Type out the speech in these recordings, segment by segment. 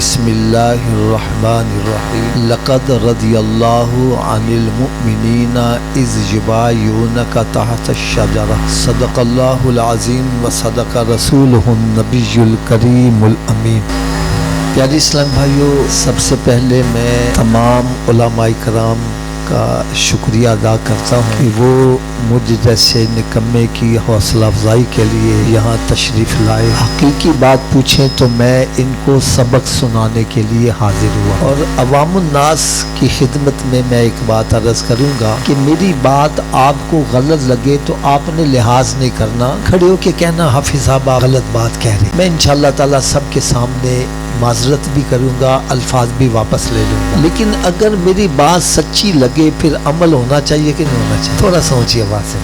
بسم اللہ الرحمن الرحیم لقد رضی اللہ عن المؤمنین اذ یبایعونک تحت الشجرہ صدق اللہ العظیم و صدق رسولہ النبی الکریم الامین۔ پیارے اسلام بھائیو، سب سے پہلے میں تمام علماء کرام کا شکریہ ادا کرتا ہوں کہ وہ مجھ جیسے نکمے کی حوصلہ افزائی کے لیے یہاں تشریف لائے۔ حقیقی بات پوچھیں تو میں ان کو سبق سنانے کے لیے حاضر ہوا، اور عوام الناس کی خدمت میں ایک بات عرض کروں گا کہ میری بات آپ کو غلط لگے تو آپ نے لحاظ نہیں کرنا، کھڑے ہو کے کہنا حافظ صاحب غلط بات کہہ رہے۔ میں انشاءاللہ تعالی سب کے سامنے معذرت بھی کروں گا، الفاظ بھی واپس لے لوں گا، لیکن اگر میری بات سچی لگے پھر عمل ہونا چاہیے کہ نہیں ہونا چاہیے؟ تھوڑا سوچیے بات سے،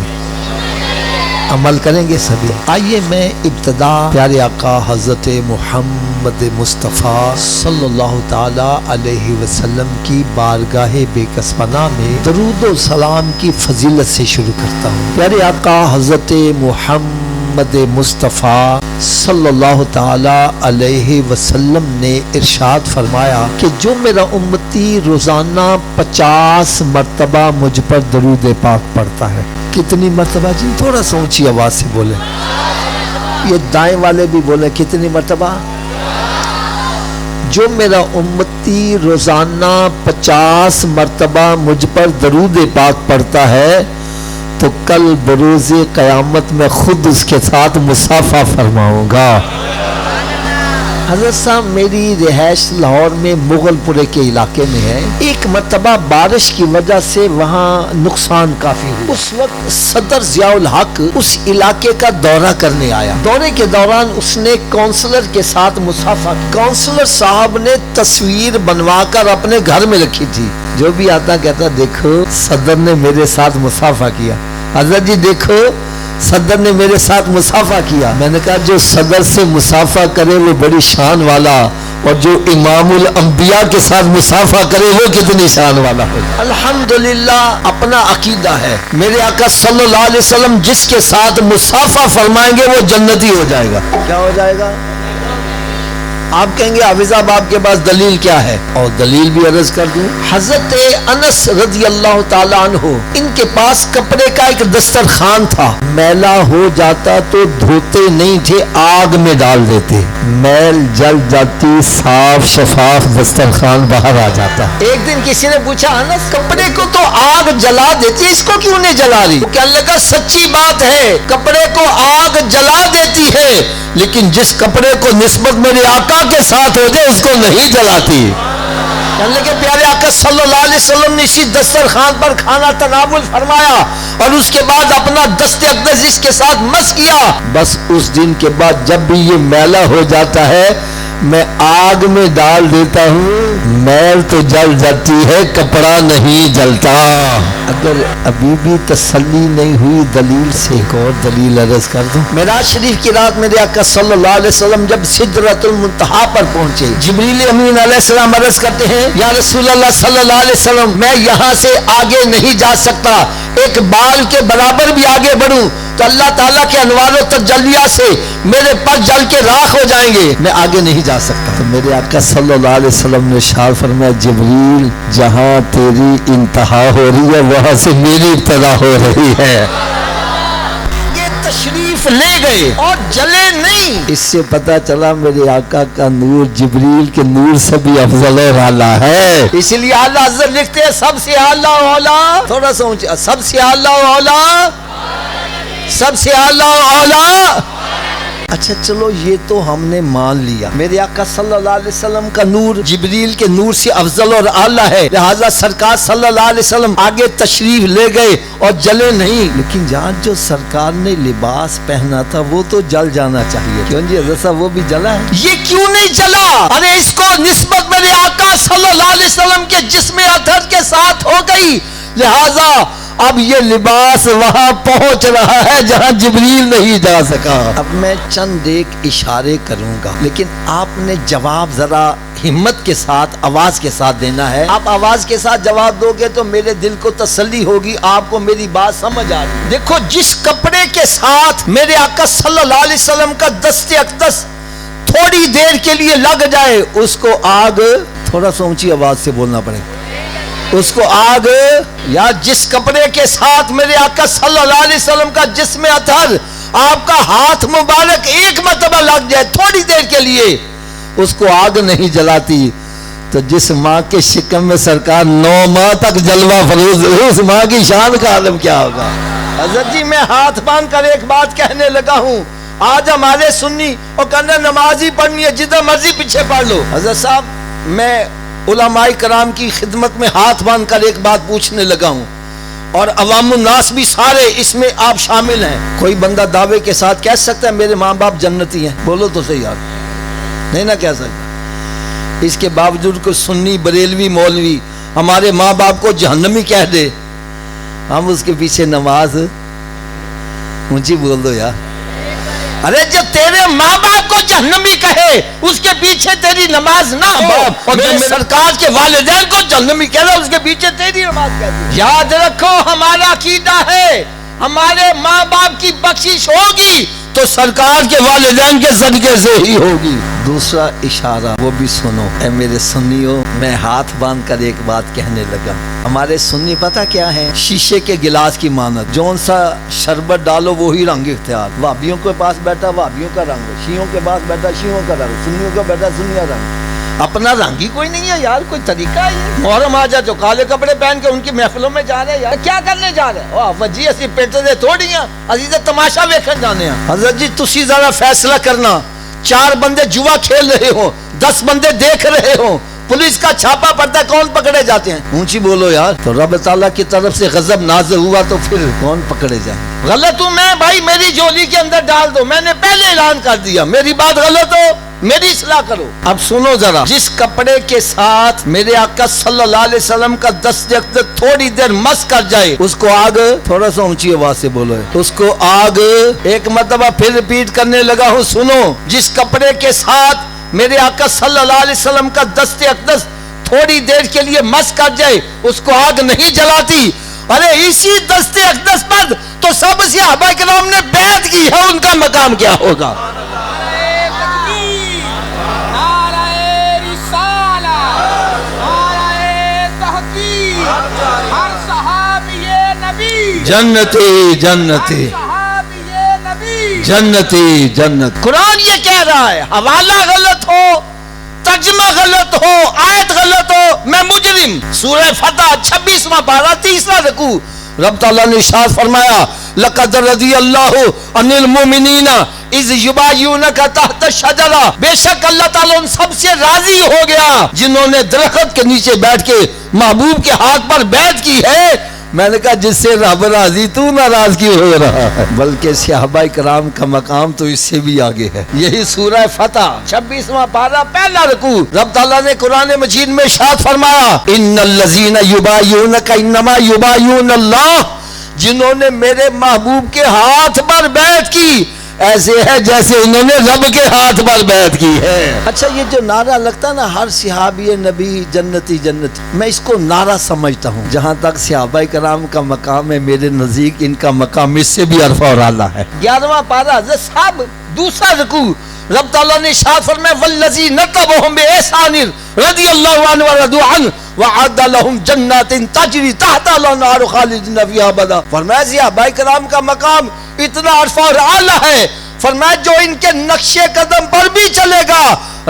عمل کریں گے سبھی۔ آئیے میں ابتدا پیارے آقا حضرت محمد مصطفیٰ صلی اللہ تعالی علیہ وسلم کی بارگاہ بے کس پناہ میں درود و سلام کی فضیلت سے شروع کرتا ہوں۔ پیارے آقا حضرت محمد مصطفیٰ صلی اللہ تعالی علیہ وسلم نے ارشاد فرمایا کہ جو میرا امتی روزانہ 50 مرتبہ مجھ پر درود پاک پڑھتا ہے۔ کتنی مرتبہ جی؟ تھوڑا سا اونچی آواز سے بولیں، یہ دائیں والے بھی بولیں کتنی مرتبہ؟ جو میرا امتی روزانہ 50 مرتبہ مجھ پر درود پاک پڑھتا ہے تو کل بروز قیامت میں خود اس کے ساتھ مصافحہ فرماؤں گا۔ حضرت صاحب میری رہائش لاہور میں مغل پورے کے علاقے میں ہے۔ ایک مرتبہ بارش کی وجہ سے وہاں نقصان کافی ہوا۔ اس وقت صدر ضیاء الحق اس علاقے کا دورہ کرنے آیا۔ دورے کے دوران اس نے کونسلر کے ساتھ مصافحہ کی۔ کونسلر صاحب نے تصویر بنوا کر اپنے گھر میں رکھی تھی۔ جو بھی آتا کہتا دیکھو صدر نے میرے ساتھ مصافحہ کیا، حضرت جی دیکھو صدر نے میرے ساتھ مصافحہ کیا۔ میں نے کہا جو صدر سے مصافحہ کرے وہ بڑی شان والا، اور جو امام الانبیاء کے ساتھ مصافحہ کرے وہ کتنی شان والا ہے۔ الحمدللہ اپنا عقیدہ ہے، میرے آقا صلی اللہ علیہ وسلم جس کے ساتھ مصافحہ فرمائیں گے وہ جنتی ہو جائے گا۔ کیا ہو جائے گا؟ آپ کہیں گے حافظ صاحب آپ کے پاس دلیل کیا ہے؟ اور دلیل بھی عرض کر دوں، حضرت انس رضی اللہ تعالیٰ عنہ ان کے پاس کپڑے کا ایک دسترخوان تھا، میلا ہو جاتا تو دھوتے نہیں تھے، آگ میں ڈال دیتے، میل جل جاتی، صاف شفاف دسترخوان باہر آ جاتا۔ ایک دن کسی نے پوچھا انس کپڑے کو تو آگ جلا دیتی، اس کو کیوں نہیں جلا رہی؟ کہنے لگا سچی بات ہے، کپڑے کو آگ جلا دیتی ہے لیکن جس کپڑے کو نسبت میرے آقا کے ساتھ ہو جائے اس کو نہیں جلاتی۔ کہنے لگے پیارے آقا صلی اللہ علیہ وسلم نے اسی دسترخوان پر کھانا تناول فرمایا اور اس کے بعد اپنا دست اقدس اس کے ساتھ مس کیا، بس اس دن کے بعد جب بھی یہ میلا ہو جاتا ہے میں آگ میں ڈال دیتا ہوں، میل تو جل جاتی ہے، کپڑا نہیں جلتا۔ اگر ابھی بھی تسلی نہیں ہوئی دلیل سے ایک اور دلیل عرض کر دوں۔ معراج شریف کی رات میرے آقا صلی اللہ علیہ وسلم جب سدرۃ المنتہا پر پہنچے، جبریل امین علیہ السلام عرض کرتے ہیں یا رسول اللہ صلی اللہ علیہ وسلم میں یہاں سے آگے نہیں جا سکتا، ایک بال کے برابر بھی آگے بڑھوں تو اللہ تعالیٰ کے انوار و تجلیات سے میرے پر جل کے راکھ ہو جائیں گے، میں آگے نہیں جا سکتا۔ تو میرے آقا صلی اللہ علیہ وسلم نے ارشاد فرمایا جبریل جہاں تیری انتہا ہو رہی ہے وہاں سے میری ابتدا ہو رہی ہے۔ یہ تشریف لے گئے اور جلے نہیں۔ اس سے پتا چلا میرے آقا کا نور جبریل کے نور سے بھی افضل اور اعلیٰ ہے، اس لیے اعلیٰ حضرت لکھتے ہیں سب سے اعلیٰ اولا، تھوڑا سا اونچا، سب سے اعلیٰ اولا، سب سے اعلیٰ اولا۔ اچھا چلو یہ تو ہم نے مان لیا، میرے آقا صلی اللہ علیہ وسلم کا نور جبریل کے نور سے افضل اور اعلیٰ ہے، لہذا سرکار صلی اللہ علیہ وسلم آگے تشریف لے گئے اور جلے نہیں، لیکن جہاں جو سرکار نے لباس پہنا تھا وہ تو جل جانا چاہیے، کیوں جی حضرت صاحب وہ بھی جلا ہے؟ یہ کیوں نہیں جلا؟ ارے اس کو نسبت میرے آقا صلی اللہ علیہ وسلم کے جسم اطہر کے ساتھ ہو گئی، لہذا اب یہ لباس وہاں پہنچ رہا ہے جہاں جبریل نہیں جا سکا۔ اب میں چند ایک اشارے کروں گا لیکن آپ نے جواب ذرا ہمت کے ساتھ آواز کے ساتھ دینا ہے۔ آپ آواز کے ساتھ جواب دو گے تو میرے دل کو تسلی ہوگی، آپ کو میری بات سمجھ آ رہی۔ دیکھو جس کپڑے کے ساتھ میرے آقا صلی اللہ علیہ وسلم کا دست اقدس تھوڑی دیر کے لیے لگ جائے اس کو آگ، تھوڑا سا اونچی آواز سے بولنا پڑے، اس کو آگ، یا جس کپڑے کے ساتھ میرے آقا صلی اللہ علیہ وسلم کا جسم اطہر آپ کا ہاتھ مبارک ایک مرتبہ لگ جائے تھوڑی دیر کے لیے، اس کو آگ نہیں جلاتی، تو جس ماں کے شکم میں سرکار 9 ماہ تک جلوہ فروز ہے، اس ماں کی شان کا عالم کیا ہوگا؟ حضرت جی میں ہاتھ باندھ کر ایک بات کہنے لگا ہوں، آج ہمارے سنی اور کہنا نماز ہی پڑھنی ہے جدھر مرضی پیچھے پڑھ لو۔ حضرت صاحب میں علماء کرام کی خدمت میں ہاتھ باندھ کر ایک بات پوچھنے لگا ہوں، اور عوام الناس بھی سارے اس میں آپ شامل ہیں۔ کوئی بندہ دعوے کے ساتھ کہہ سکتا ہے میرے ماں باپ جنتی ہیں؟ بولو تو صحیح یار، نہیں نہ کہہ سکتا۔ اس کے باوجود کوئی سنی بریلوی مولوی ہمارے ماں باپ کو جہنمی کہہ دے، ہم اس کے پیچھے نماز اونچی بول دو یار۔ ارے جو تیرے ماں باپ کو جہنمی کہے اس کے پیچھے تیری نماز نہ ہو، اور جو سرکار کے والدین کو جہنمی کہہ رہا اس کے پیچھے تیری نماز کہتی۔ یاد رکھو ہمارا عقیدہ ہے ہمارے ماں باپ کی بخشش ہوگی تو سرکار کے والدین کے صدقے سے ہی ہوگی۔ دوسرا اشارہ وہ بھی سنو، اے میرے سنیوں، میں ہاتھ باندھ کر ایک بات کہنے لگا۔ ہمارے سنی پتہ کیا ہے؟ شیشے کے گلاس کی مانند، جون سا شربت ڈالو وہی رنگ اختیار۔ وہابیوں کے پاس بیٹھا وہابیوں کا رنگ، شیعوں کے پاس بیٹھا شیعوں کا رنگ، سنیوں کا بیٹھا سنیا رنگ۔ اپنا رنگ ہی کوئی نہیں ہے یار، کوئی طریقہ ہے یہ؟ محرم آ جا تو کالے کپڑے پہن کے ان کی محفلوں میں جا رہے ہیں یار، کیا کرنے جا رہے ہیں؟ وجی اسی پیٹ دے تھوڑی ہیں، اسی تے تماشا ویکھن جانے ہیں۔ حضرت جی تسی ذرا فیصلہ کرنا، 4 بندے جوا کھیل رہے ہوں، 10 بندے دیکھ رہے ہوں، پولیس کا چھاپا پڑتا ہے، کون پکڑے جاتے ہیں؟ اونچی بولو یار۔ تو رب تعالیٰ کی طرف سے غضب نازل ہوا تو پھر کون پکڑے جائیں؟ غلط ہوں میں بھائی، میری جولی کے اندر ڈال دو، میں نے پہلے اعلان کر دیا، میری بات غلط ہو میری اصلاح کرو۔ اب سنو ذرا، جس کپڑے کے ساتھ میرے آقا صلی اللہ علیہ وسلم کا دست تھوڑی دیر مس کر جائے اس کو آگ، تھوڑا سا اونچی آواز سے بولو، اس کو آگ، ایک مرتبہ پھر ریپیٹ کرنے لگا ہوں، سنو، جس کپڑے کے ساتھ میرے آقا صلی اللہ علیہ وسلم کا دست اقدس تھوڑی دیر کے لیے مس کر جائے اس کو آگ نہیں جلاتی۔ ارے اسی دست اقدس پر تو سب صحابہ کرام نے بیعت کی ہے، ان کا مقام کیا ہوگا؟ جنتی جنتی جنتی جنت۔ قرآن یہ کہہ رہا ہے، حوالہ غلط ہو، ترجمہ غلط ہو، آیت غلط ہو، میں مجرم۔ سورہ فتح 26واں پارہ 3واں رکوع، رب تعالیٰ نے ارشاد فرمایا لقد رضی اللہ عن المؤمنین اذ یبایعونک تحت الشجرہ، بے شک اللہ تعالیٰ ان سب سے راضی ہو گیا جنہوں نے درخت کے نیچے بیٹھ کے محبوب کے ہاتھ پر بیعت کی ہے۔ میں نے کہا جس سے رب راضی تو ناراض کیوں ہو رہا ہے؟ بلکہ صحابہ کرام کا مقام تو اس سے بھی آگے ہے۔ یہی سورہ فتح 26واں پارہ پہلا رکوع، رب تعالیٰ نے قرآن مجید میں ارشاد فرمایا ان الذین یبایعونک انما یبایعون اللہ، جنہوں نے میرے محبوب کے ہاتھ پر بیعت کی ایسے ہے جیسے انہوں نے رب کے ہاتھ پر بیعت کی ہے۔ اچھا یہ جو نعرہ لگتا ہے نا ہر صحابی نبی جنتی جنتی، میں اس کو نعرہ سمجھتا ہوں۔ جہاں تک صحابہ کرام کا مقام ہے میرے نزدیک ان کا مقام اس سے بھی عرفہ اور اعلیٰ ہے۔ 11واں پارہ حضرت صاحب دوسرا رکوع، رب تعالیٰ نے ارشاد فرمایا والذین تبعهم بإحسان رضی اللہ عنہ ورضوا عنہ وعد لهم جنات تجری تحت الانہار خالدین فیہا ابدا۔ فرمایا صحابہ کرام کا مقام اتنا عرفہ اور اعلیٰ ہے، فرمایا جو ان کے نقش قدم پر بھی چلے گا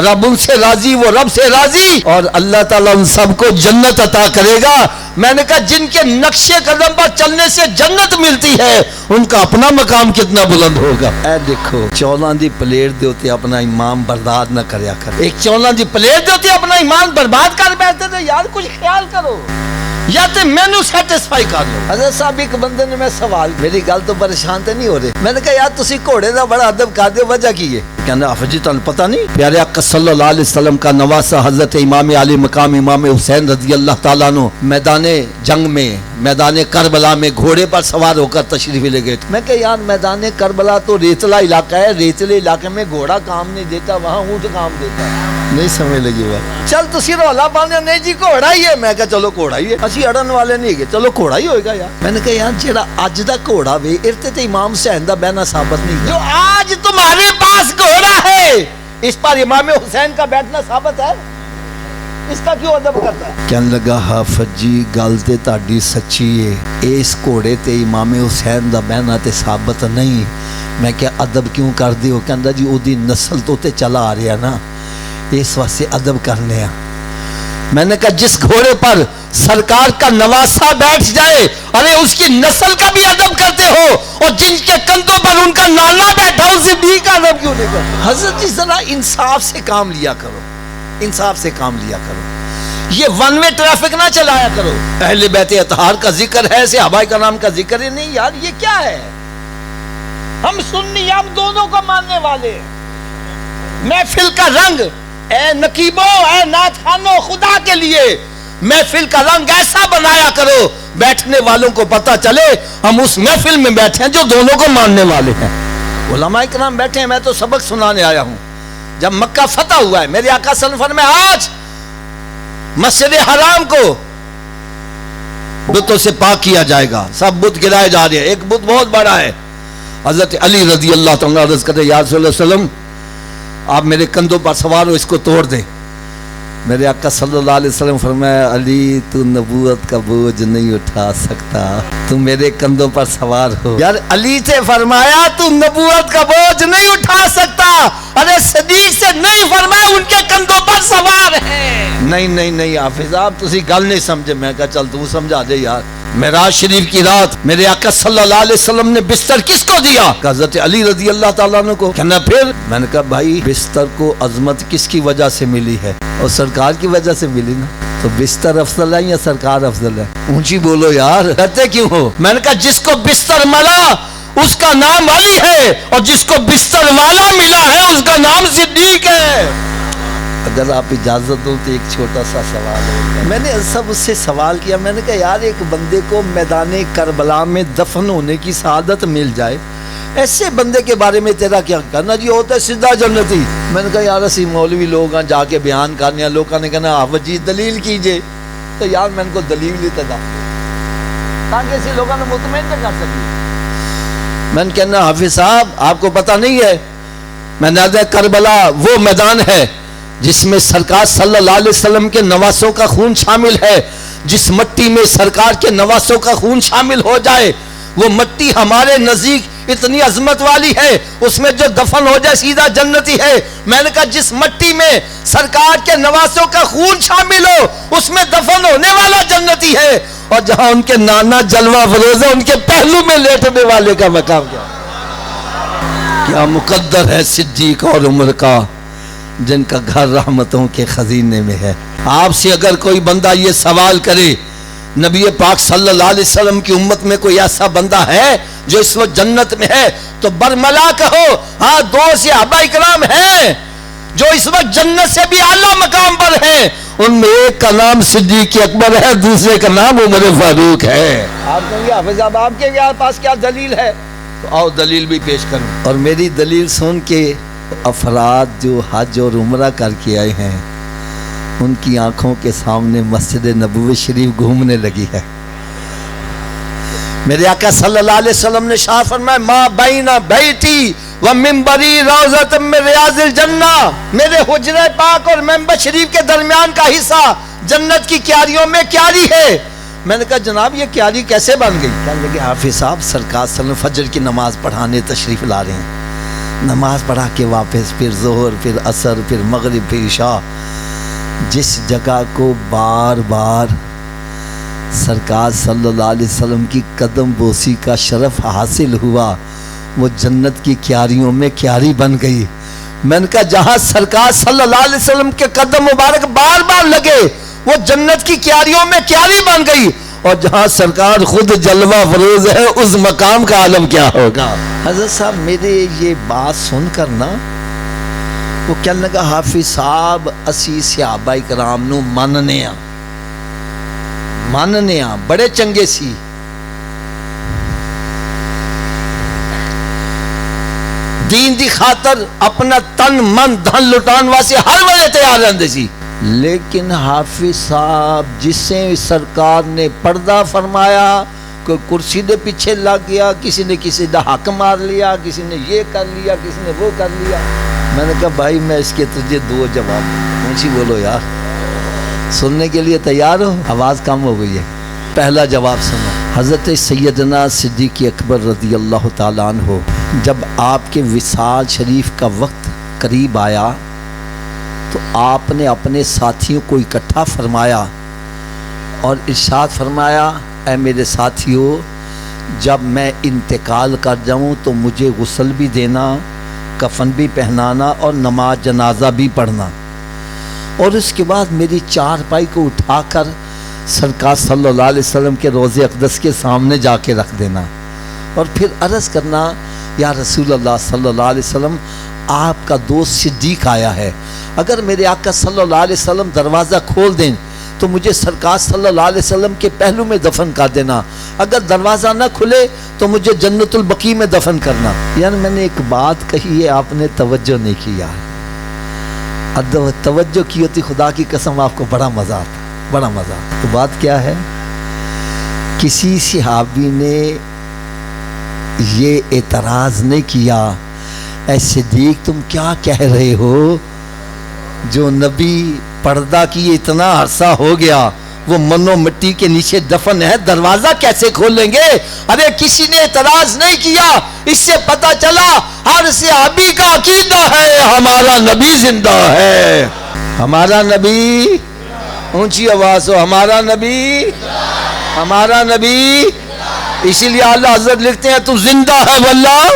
رب ان سے راضی، وہ رب سے راضی، اور اللہ تعالیٰ ان سب کو جنت عطا کرے گا۔ میں نے کہا جن کے نقش قدم پر چلنے سے جنت ملتی ہے ان کا اپنا مقام کتنا بلند ہوگا۔ اے دیکھو چولاں دی پلیٹ دے ہوتے اپنا ایمان برباد نہ کریا کر، ایک چولاں دی پلیٹ دے ہوتے اپنا ایمان برباد کر بیٹھتے تھے یار، کچھ خیال کرو یا تے مینو سیٹسفائی کر لو۔ حضرت صاحب ایک بندے نے میں سوال، میری گل تو پریشان تے نہیں ہو رہے، میں نے کہا یار تسی گھوڑے دا بڑا ادب کر دے، وجہ کی ہے؟ کہنا حافظ جی تمہیں پتہ نہیں پیارے آقا صلی اللہ علیہ وسلم کا نواسہ حضرت امام علی مقام امام حسین رضی اللہ تعالیٰ عنہ میدان جنگ میں میدان کربلا میں گھوڑے پر سوار ہو کر تشریف لے گئے۔ میں کہ یار میدان کربلا تو ریتلا علاقہ ہے، ریتلے علاقے میں گھوڑا کام نہیں دیتا، وہاں اونٹ کام دیتا ہے۔ نہیں سمجھ لگی بات، چل تسی رولا پانے نہیں جی گھوڑا ہی ہے، میں کہا چلو گھوڑا ہی ہے، اسی اڑن والے نہیں گئے، چلو گھوڑا ہی ہوئے گا یار۔ میں نے کہا یار جیڑا اج دا گھوڑا وے ارتے تے امام حسین دا بہنا ثابت نہیں، جو آج تمہارے پاس گھوڑا ہے اس پر امام حسین کا بیٹھنا ثابت ہے؟ اس کا کیوں ادب کرتا ہے؟ کہنے لگا حافظ جی گل تے تہاڈی سچی ہے، اس گھوڑے تے امام حسین دا بہنا تے ثابت نہیں۔ میں کیا ادب کیوں کر دی ہو؟ کہندا جی او دی نسل تو تے چلا آ رہا نا، اس واسطے ادب کرنے ہیں۔ میں نے کہا جس گھوڑے پر سرکار کا نواسا بیٹھ جائے، ارے اس کی نسل کا بھی ادب کرتے ہو، اور جن کے کندھوں پر ان کا نانا بیٹھا اسے بھی کا ادب کیوں نہیں کرتے؟ حضرت جی ذرا انصاف سے کام لیا کرو، انصاف سے کام لیا کرو، یہ ون وے ٹریفک نہ چلایا کرو۔ اہل بیت اطہار کا ذکر ہے، صحابہ کرام کا ذکر ہے، نہیں یار یہ کیا ہے؟ ہم سنی ہم دونوں کو ماننے والے ہیں۔ محفل کا رنگ اے نقیبوں، اے نعت خانوں، خدا کے لیے محفل کا رنگ ایسا بنایا کرو بیٹھنے والوں کو پتہ چلے ہم اس محفل میں بیٹھے ہیں جو دونوں کو ماننے والے ہیں۔ علماء کرام بیٹھے ہیں، میں تو سبق سنانے آیا ہوں۔ جب مکہ فتح ہوا ہے، میرے آقا صلی اللہ علیہ وسلم میں آج مسجد حرام کو بتوں سے پاک کیا جائے گا، سب بت گرائے جا رہے ہیں۔ ایک بت بہت بڑا ہے، حضرت علی رضی اللہ تعالیٰ عرض کرتے یا رسول اللہ علیہ وسلم آپ میرے کندھوں پر سوار ہو، اس کو توڑ دیں۔ میرے آقا صلی اللہ علیہ وسلم فرمایا علی تو نبوت کا بوجھ نہیں اٹھا سکتا، تو میرے کندھوں پر سوار ہو۔ یار علی سے فرمایا تو نبوت کا بوجھ نہیں اٹھا سکتا، ارے صدیق سے نہیں فرمایا ان کے کندھوں پر سوار ہے۔ نہیں حافظ آپ تسی گل نہیں سمجھے۔ میں کہا چل تو سمجھا دے یار۔ معراج شریف کی رات میرے آقا صلی اللہ علیہ وسلم نے بستر کس کو دیا؟ حضرت علی رضی اللہ تعالیٰ عنہ کو۔ کہنا پھر؟ میں نے کہا بھائی بستر کو عظمت کس کی وجہ سے ملی ہے؟ اور سرکار کی وجہ سے ملی نا، تو بستر افضل ہے یا سرکار افضل ہے؟ اونچی بولو یار، کہتے کیوں ہو؟ میں نے کہا جس کو بستر ملا اس کا نام علی ہے، اور جس کو بستر والا ملا ہے اس کا نام صدیق ہے۔ اگر آپ اجازت دو تو ایک چھوٹا سا سوال ہے۔ میں نے سب اس سے سوال کیا، میں نے کہا یار ایک بندے کو میدان کربلا میں دفن ہونے کی سعادت مل جائے، ایسے بندے کے بارے میں تیرا کیا کرنا؟ جی ہوتا ہے سیدھا جنتی۔ میں نے کہا یار اسی مولوی لوگ ہیں جا کے بیان کرنے ہیں، لوگوں نے کہنا حافظ جی دلیل کیجئے، تو یار میں ان کو دلیل ہی تدا تاکہ اسی لوگوں نے مطمئن کر سکی۔ میں نے کہنا حافظ صاحب آپ کو پتہ نہیں ہے، میدان کربلا وہ میدان ہے جس میں سرکار صلی اللہ علیہ وسلم کے نواسوں کا خون شامل ہے۔ جس مٹی میں سرکار کے نواسوں کا خون شامل ہو جائے وہ مٹی ہمارے نزدیک اتنی عظمت والی ہے، اس میں جو دفن ہو جائے سیدھا جنتی ہے۔ میں نے کہا جس مٹی میں سرکار کے نواسوں کا خون شامل ہو اس میں دفن ہونے والا جنتی ہے، اور جہاں ان کے نانا جلوہ فروز ہے ان کے پہلو میں لیٹنے والے کا مقام کیا مقدر ہے صدیق اور عمر کا، جن کا گھر رحمتوں کے خزینے میں ہے۔ آپ سے اگر کوئی بندہ یہ سوال کرے نبی پاک صلی اللہ علیہ وسلم کی امت میں کوئی ایسا بندہ ہے جو اس وقت جنت میں ہے، تو برملا کہو ہاں دو صحابہ کرام ہیں جو اس وقت جنت سے بھی اعلیٰ مقام پر ہیں، ان میں ایک کا نام صدیق اکبر ہے، دوسرے کا نام عمر فاروق ہے۔ آپ کہیں گے حافظ صاحب آپ کے پاس کیا دلیل ہے؟ تو آؤ دلیل بھی پیش کروں، اور میری دلیل سن کے افراد جو حج اور عمرہ کر کے آئے ہیں ان کی آنکھوں کے سامنے مسجد نبوی شریف گھومنے لگی ہے۔ میرے آقا صلی اللہ علیہ وسلم نے شاہ فرمایا ما بین بیتی و منبری روضۃ من ریاض الجنہ، میرے حجرہ پاک اور منبر شریف کے درمیان کا حصہ جنت کی کیاریوں میں کیاری ہے۔ میں نے کہا جناب یہ کیاری کیسے بن گئی؟ کہنے لگے حافظ صاحب سرکار صلی اللہ علیہ وسلم فجر کی نماز پڑھانے تشریف لا رہے ہیں، نماز پڑھا کے واپس پھر ظہر پھر عصر پھر مغرب پھر عشاء، جس جگہ کو بار بار سرکار صلی اللہ علیہ وسلم کی قدم بوسی کا شرف حاصل ہوا وہ جنت کی کیاریوں میں کیاری بن گئی۔ میں نے کہا جہاں سرکار صلی اللہ علیہ وسلم کے قدم مبارک بار بار لگے وہ جنت کی کیاریوں میں کیاری بن گئی، اور جہاں سرکار خود جلوہ فروز ہے اس مقام کا عالم کیا ہوگا؟ حضرت صاحب میرے یہ بات سن کر نا وہ کہنے لگا حافظ صاحب اسی صحابہ کرام نو ماننے ہاں بڑے چنگے سی، دین دی خاطر اپنا تن من دھن لٹان واسطے ہر وجہ تیار رہندے سی، لیکن حافظ صاحب جسے سرکار نے پردہ فرمایا کوئی کرسی دے پیچھے لگ گیا، کسی نے کسی دا حق مار لیا، کسی نے یہ کر لیا، کسی نے وہ کر لیا، میں نے کہا بھائی میں اس کے تجھے دو جواب اونچی بولو یار، سننے کے لیے تیار ہو؟ آواز کم ہو گئی ہے۔ پہلا جواب سنو۔ حضرت سیدنا صدیق اکبر رضی اللہ تعالیٰ عنہ جب آپ کے وصال شریف کا وقت قریب آیا تو آپ نے اپنے ساتھیوں کو اکٹھا فرمایا اور ارشاد فرمایا، اے میرے ساتھیوں، جب میں انتقال کر جاؤں تو مجھے غسل بھی دینا، کفن بھی پہنانا اور نماز جنازہ بھی پڑھنا، اور اس کے بعد میری چارپائی کو اٹھا کر سرکار صلی اللہ علیہ وسلم کے روضہ اقدس کے سامنے جا کے رکھ دینا، اور پھر عرض کرنا، یا رسول اللہ صلی اللہ علیہ وسلم، آپ کا دوست صدیق آیا ہے، اگر میرے آقا صلی اللہ علیہ وسلم دروازہ کھول دیں تو مجھے سرکار صلی اللہ علیہ وسلم کے پہلو میں دفن کر دینا، اگر دروازہ نہ کھلے تو مجھے جنت البقیع میں دفن کرنا۔ یعنی میں نے ایک بات کہی ہے، آپ نے توجہ نہیں کیا ہے، توجہ کی ہوتی خدا کی قسم آپ کو بڑا مزہ آتا، بڑا مزہ آتا۔ تو بات کیا ہے، کسی صحابی نے یہ اعتراض نہیں کیا، اے صدیق تم کیا کہہ رہے ہو، جو نبی پردہ کی اتنا عرصہ ہو گیا وہ منو مٹی کے نیچے دفن ہے، دروازہ کیسے کھولیں گے؟ ارے کسی نے اعتراض نہیں کیا، اس سے پتہ چلا ہر صحابی کا عقیدہ ہے ہمارا نبی زندہ ہے، ہمارا نبی، اونچی آواز ہو، ہمارا نبی، ہمارا نبی۔ اسی لیے اعلیٰ حضرت لکھتے ہیں، تو زندہ ہے واللہ،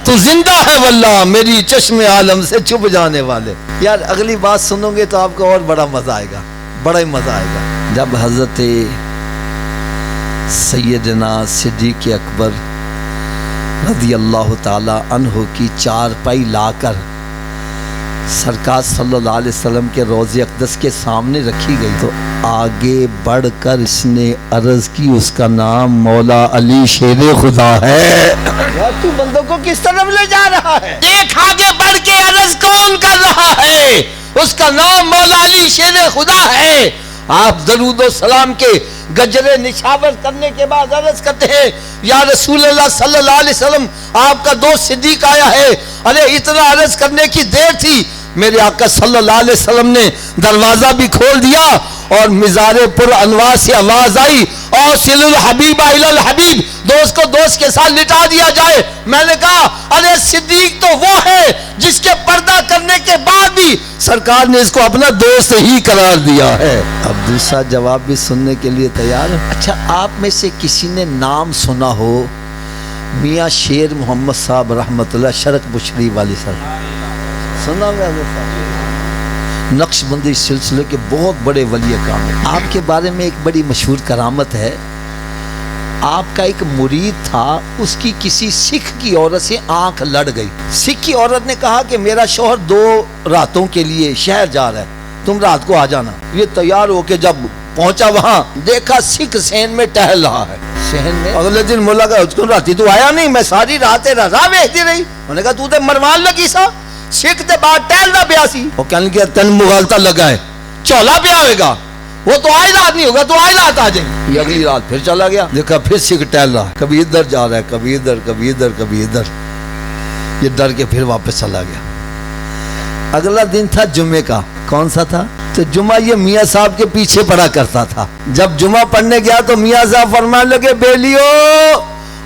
تو زندہ ہے واللہ میری چشم عالم سے چھپ جانے والے۔ یار اگلی بات سنو گے تو آپ کو اور بڑا مزہ آئے گا، بڑا ہی مزہ آئے گا۔ جب حضرت سیدنا صدیق اکبر رضی اللہ تعالی عنہ کی چارپائی لا کر سرکار صلی اللہ علیہ وسلم کے روضہ اقدس کے سامنے رکھی گئی تو آگے بڑھ کر اس نے عرض کی، اس کا نام مولا علی شیر خدا ہے۔ تو بندوں کو کس طرف لے جا رہا ہے؟ دیکھ آگے بڑھ کے عرض کون کر رہا ہے، اس کا نام مولا علی شیر خدا ہے۔ آپ درود و سلام کے گجرے نشاور کرنے کے بعد عرض کرتے ہیں، یا رسول اللہ صلی اللہ علیہ وسلم آپ کا دوست صدیق آیا ہے۔ ارے اتنا عرض کرنے کی دیر تھی، میرے آقا صلی اللہ علیہ وسلم نے دروازہ بھی کھول دیا اور مزار پر انوار سے آواز آئی، اوصل الحبیب الی الحبیب، دوست کو دوست کے ساتھ لٹا دیا جائے۔ میں نے کہا ارے صدیق تو وہ ہے جس کے پردہ کرنے کے بعد بھی سرکار نے اس کو اپنا دوست ہی قرار دیا ہے۔ اب دوسرا جواب بھی سننے کے لیے تیار ہے؟ اچھا آپ میں سے کسی نے نام سنا ہو میاں شیر محمد صاحب رحمت اللہ شرق بشری والی صاحب؟ سنا میں نقش بندی سلسلے کے بہت بڑے ولی کام ہیں۔ آپ کے بارے میں ایک بڑی مشہور کرامت ہے، آپ کا ایک مرید تھا، اس کی کسی سکھ کی عورت سے آنکھ لڑ گئی۔ سکھ کی عورت نے کہا کہ میرا شوہر 2 راتوں کے لیے شہر جا رہا ہے، تم رات کو آ جانا۔ یہ تیار ہو کے جب پہنچا وہاں دیکھا سکھ صحن میں ٹہل رہا ہے، صحن میں۔ اگلے دن مولا کا اس کو راتی تو آیا نہیں، میں ساری رات راہ ویکھتی رہی۔ انہوں نے کہا تو تے مروان لگی سا، سکھ تے بعد ٹہلنا پیا سی۔ وہ کہنے لگا تن مغالطہ لگا ہے، چولا پیا ہوئے گا، وہ تو آئی رات نہیں ہوگا، تو آئی رات آ جائیں۔ یہ اگلی رات پھر چلا گیا، دیکھا پھر سکھ ٹہل رہا، کبھی ادھر جا رہا ہے، کبھی ادھر، کبھی ادھر، کبھی ادھر۔ یہ ڈر کے پھر واپس چلا گیا۔ اگلا دن تھا جمعے کا، کون سا تھا؟ تو جمعہ یہ میاں صاحب کے پیچھے پڑا کرتا تھا۔ جب جمعہ پڑھنے گیا تو میاں صاحب فرمانے لگے، بیلیو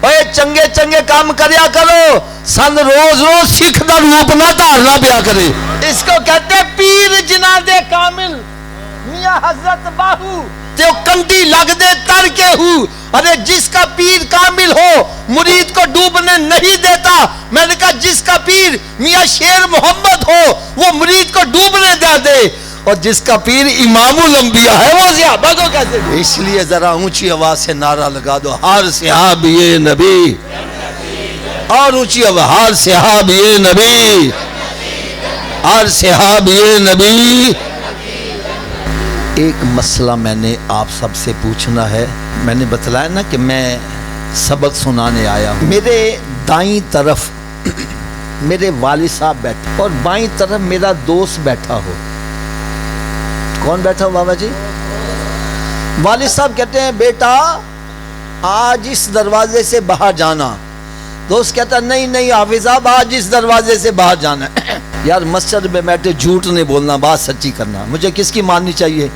اوے چنگے چنگے کام کریا کرو، سن روز روز سکھ دا روپ نہ دھارنا پیا کرے۔ اس کو کہتے پیر جنہ دے کامل، میاں حضرت باہو تے کنڈی لگ دے تر کے ہو۔ ارے جس کا پیر کامل ہو مرید کو ڈوبنے نہیں دیتا۔ میں نے کہا جس کا پیر میاں شیر محمد ہو وہ مرید کو ڈوبنے دے، اور جس کا پیر امام الانبیاء ہے وہ صحابہ کو کیسے دے؟ اس لیے ذرا اونچی آواز سے نعرہ لگا دو، ہر صحابی نبی، اور اونچی آواز، ہر صحابی نبی، ہر صحابی نبی۔ ایک مسئلہ میں نے آپ سب سے پوچھنا ہے، میں نے بتلایا نا کہ میں سبق سنانے آیا ہوں۔ میرے دائیں طرف میرے والد صاحب بیٹھے اور بائیں طرف میرا دوست بیٹھا ہو۔ کون بیٹھا ہو بابا جی؟ والد صاحب کہتے ہیں بیٹا آج اس دروازے سے باہر جانا۔ دوست کہتا نہیں نہیں حافظ صاحب آج اس دروازے سے باہر جانا ہے۔ یار مسجد میں بیٹھے جھوٹ نہیں بولنا، بات سچی کرنا. مجھے کس کی ماننی چاہیے؟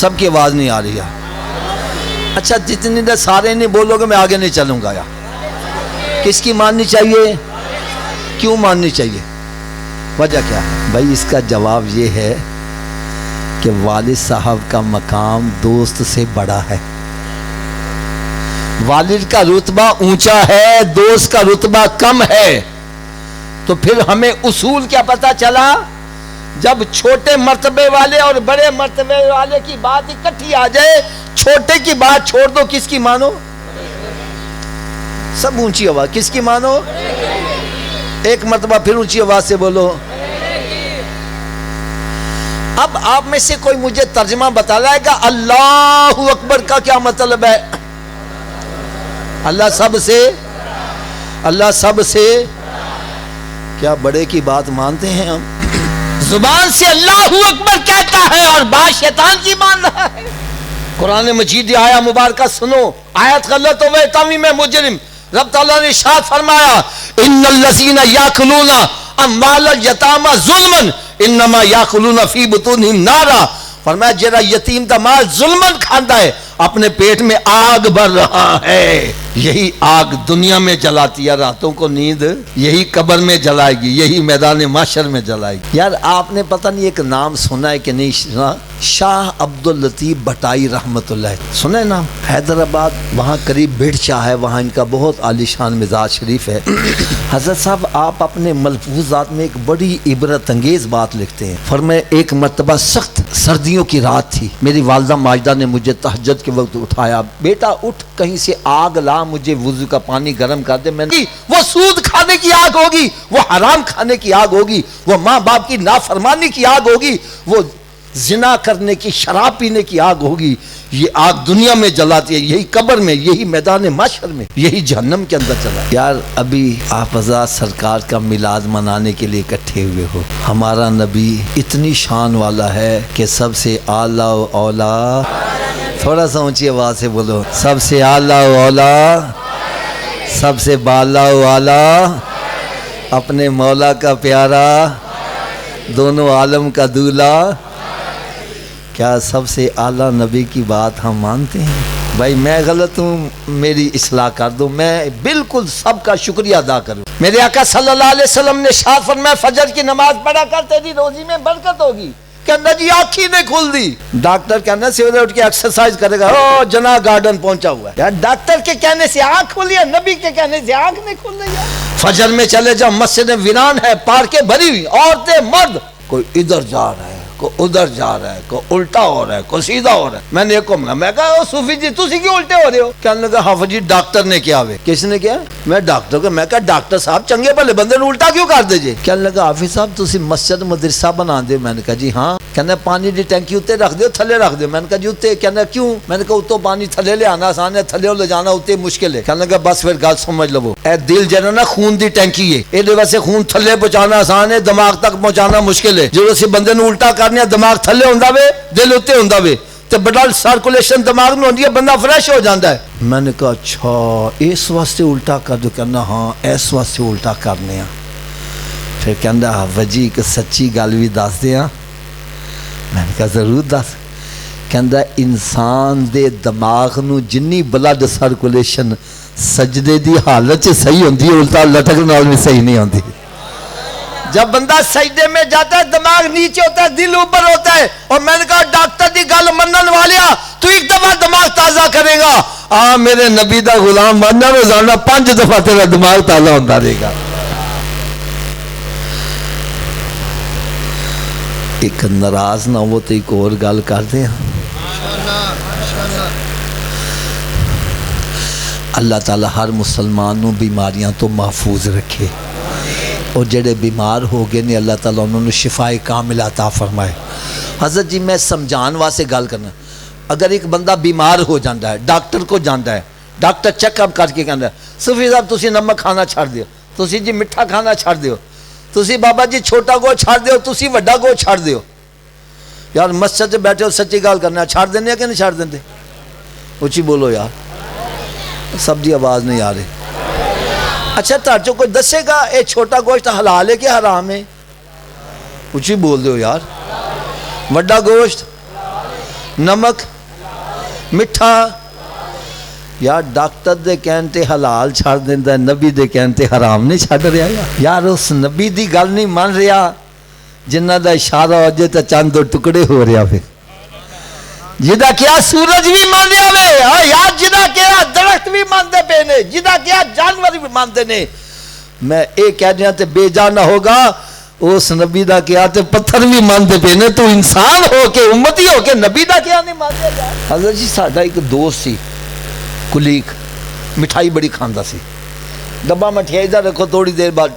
سب کی آواز نہیں آ رہی ہے. اچھا جتنی دیر سارے نہیں بولو گے میں آگے نہیں چلوں گا. یار کس کی ماننی چاہیے؟ کیوں ماننی چاہیے؟ وجہ کیا ہے بھائی؟ اس کا جواب یہ ہے کہ والد صاحب کا مقام دوست سے بڑا ہے. والد کا رتبہ اونچا ہے، دوست کا رتبہ کم ہے. تو پھر ہمیں اصول کیا پتا چلا؟ جب چھوٹے مرتبے والے اور بڑے مرتبے والے کی بات اکٹھی آ جائے، چھوٹے کی بات چھوڑ دو، کس کی مانو؟ سب اونچی آواز، کس کی مانو؟ ایک مرتبہ پھر اونچی آواز سے بولو. اب آپ میں سے کوئی مجھے ترجمہ بتا لائے گا اللہ اکبر کا کیا مطلب ہے؟ اللہ سب سے، اللہ سب سے. کیا بڑے کی بات مانتے ہیں ہم؟ زبان سے اللہ اکبر کہتا ہے اور بات شیطان کی مان رہا ہے. قرآن مجید آیا مبارکہ سنو، آیت غلط ہوئے تعمیم مجرم. رب تعالیٰ نے ارشاد فرمایا ان الذین یاکلون اموال الیتامی ظلما انما یاکلون فی بطونہم نارا. فرمایا جڑا یتیم دا مال ظلمن کھاندا ہے اپنے پیٹ میں آگ بھر رہا ہے. یہی آگ دنیا میں جلاتی ہے راتوں کو نیند، یہی قبر میں جلائے گی، یہی میدان محشر میں جلائے گی. یار آپ نے پتہ نہیں ایک نام سنا ہے کہ نہیں سنا؟ شاہ عبداللطیف بھٹائی رحمت اللہ، سنا ہے نام؟ حیدرآباد وہاں قریب بھیڑچا ہے، وہاں ان کا بہت عالی شان مزاج شریف ہے. حضرت صاحب آپ اپنے ملفوظات میں ایک بڑی عبرت انگیز بات لکھتے ہیں. فرمائے ایک مرتبہ سخت سردیوں کی رات تھی، میری والدہ ماجدہ نے مجھے تہجد کے وقت اٹھایا. بیٹا اٹھ کہیں سے آگ لا، مجھے وضو کا پانی گرم کر دے. میں نے وہ سود کھانے کی آگ ہوگی، وہ حرام کھانے کی آگ ہوگی، وہ ماں باپ کی نافرمانی کی آگ ہوگی، وہ زنا کرنے کی، شراب پینے کی آگ ہوگی. یہ آگ دنیا میں جلاتی ہے، یہی قبر میں، یہی میدان محشر میں، یہی جہنم کے اندر جلا. یار ابھی آپ حضرات سرکار کا میلاد منانے کے لیے اکٹھے ہوئے ہو. ہمارا نبی اتنی شان والا ہے کہ سب سے اعلیٰ و اولا، تھوڑا سا اونچی آواز سے بولو، سب سے اعلیٰ و اولا، سب سے بالا و اعلیٰ، اپنے مولا کا پیارا، دونوں عالم کا دولہا. کیا سب سے اعلیٰ نبی کی بات ہم مانتے ہیں؟ بھائی میں غلط ہوں، میری اصلاح کر دو، میں بالکل سب کا شکریہ ادا کروں. میرے آقا صلی اللہ علیہ وسلم نے ارشاد فرمایا فجر کی نماز پڑھا کر تیری روزی میں برکت ہوگی. کہنا جی آنکھ ہی نہیں کھل دی. ڈاکٹر کہنا سویرے اٹھ کے ایکسرسائز کرے گا، او جناح گارڈن پہنچا ہوا ہے. یار ڈاکٹر کے کہنے سے آنکھ کھلی ہے، نبی کے کہنے سے آنکھ نہیں کھل رہی ہے. فجر میں چلے جاؤ، مسجد ویران ہے، پارکیں بھری ہوئی، عورتیں مرد، کوئی ادھر جا رہا ہے، کوئی ادھر جا رہا ہے، کوئی الٹا ہو رہا ہے، کوئی سیدھا ہو رہا ہے. میں نے ایک کو میں کہا صوفی جی تسی کیوں الٹے ہو رہے ہو؟ کہنے لگا حافظ جی ڈاکٹر نے کیا ہوئے. کس نے کیا؟ میں ڈاکٹر کو. میں کہا ڈاکٹر صاحب چنگے بھلے بندے نے الٹا کیوں کر دے جی؟ کہنے لگا حافظ صاحب تسی مسجد مدرسہ بنا دے. میں نے کہا جی ہاں. کہنا پانی دی ٹینکی اتنے رکھ دو، تھلے رکھ دو. میں نے کہا جی اتنے. کہنا کیوں؟ میں نے کہا اتوں پانی تھلے لے آنا آسان ہے، تھلے لے جانا اتنے مشکل ہے. کہنے لگا بس پھر گل سمجھ لو، اے دل جنا نا خون دی ٹینکی ہے، یہ ویسے خون تھلے پہنچانا آسان ہے، دماغ تک پہنچانا مشکل ہے. جو اسی بندے نے الٹا کرنے دماغ تھلے ہوندا وے، دل اتنے ہوندا وے، تے بلڈ سرکولیشن دماغ میں ہوندی ہے، بندہ فریش ہو جاندا ہے. میں نے کہا اچھا اس واسطے الٹا کر دو. کہنا ہاں اس واسطے الٹا کرنے ہیں. پھر کہندا وجی ایک سچی گل بھی دس دیاں. میں نے کہا ضرور دس. کہندا انسان دے دماغ نو جنی بلڈ سرکولیشن سجدے دی حالت چ صحیح ہوندی ہے، الٹا لٹک نال بھی صحیح نہیں ہوندی. جب بندہ سجدے میں جاتا ہے دماغ نیچے ہوتا ہے، دل اوپر ہوتا ہے. اور میں نے کہا ڈاکٹر دی گل منن والیا تو ایک دفعہ دماغ تازہ کرے گا، آ میرے نبی دا غلام بننا روزانہ 5 دفعہ تیرا دماغ تازہ ہوتا رہے گا. ایک ناراض نہ ہو تو ایک اور گل کرتے ہیں. اللہ تعالیٰ ہر مسلمان نو بیماریاں تو محفوظ رکھے، اور جڑے بیمار ہو گئے نے اللہ تعالیٰ انہوں نے شفائے کامل عطا فرمائے. حضرت جی میں سمجھان واسطے گل کرنا، اگر ایک بندہ بیمار ہو جاتا ہے، ڈاکٹر کو جاتا ہے، ڈاکٹر چیک اپ کر کے کہتا ہے صوفی صاحب تسی نمک کھانا چھڑ دیو، تسی جی میٹھا کھانا چھڑ دیو، تسی بابا جی چھوٹا گو چھڑ دیو، تسی وڈا گو چھڑ دیو. یار مسجد سے بیٹھے ہو سچی گل کرنا، چھڑ دینے کہ نہیں چھڑ دیندے؟ اچھی بولو یار، سب دی آواز نہیں آ رہی. اچھا تھوڑے چوں کوئی دسے گا اے چھوٹا گوشت حلال ہے کہ حرام ہے؟ اچھی بول دو یار. وڈا گوشت، نمک، مٹھا. یار ڈاکٹر دے کہنتے حلال چھاڑ دیندہ ہے، نبی دے کہنتے حرام نہیں چھاڑ رہا. یار اس نبی دی گل نہیں مان رہا جنہ دا اشارہ ہو جائے تو چاند دو ٹکڑے ہو رہا پھر. جدا کیا سورج بھی مان رہا ہے یار، جدا کیا درخت بھی مانتے پے نے، جدا کیا جانور بھی مانتے نے. میں ایک کہہ دیا تے بے جان نہ ہوگا، اس نبی دا کیا تے پتھر بھی مانتے پے نے. تو انسان ہو کے امتی ہو کے نبی دا کیا نہیں مانتے. حضرت جی ساڈا ایک دوست سی کلیک، مٹھائی بڑی کھاندا سی. ڈبہ مٹھائی دا رکھو، تھوڑی دیر بعد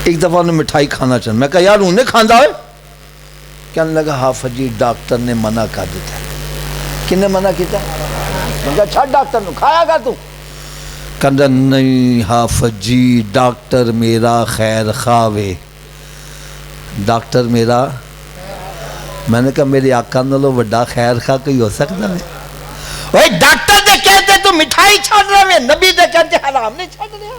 ایک دفعہ انہیں مٹھائی کھانا چاہتا. میں کہا یار انہیں کھاندا ہے؟ کہنے لگا حافظ جی ڈاکٹر نے منع کر دیتا ہے. کنے منع کیتا؟ میں کہا چھڑ ڈاکٹر نو، کھایا گا تو؟ کہندا نہیں حافظ جی ڈاکٹر میرا خیر خواہ، ڈاکٹر میرا. میں نے کہا میرے آقا نالوں بڑا خیر خواہ کوئی ہو سکتا ہے؟ اوے ڈاکٹر دے کہتے تو مٹھائی چھوڑ رہے ہیں، نبی دے کہتے حرام نہیں چھوڑ رہے.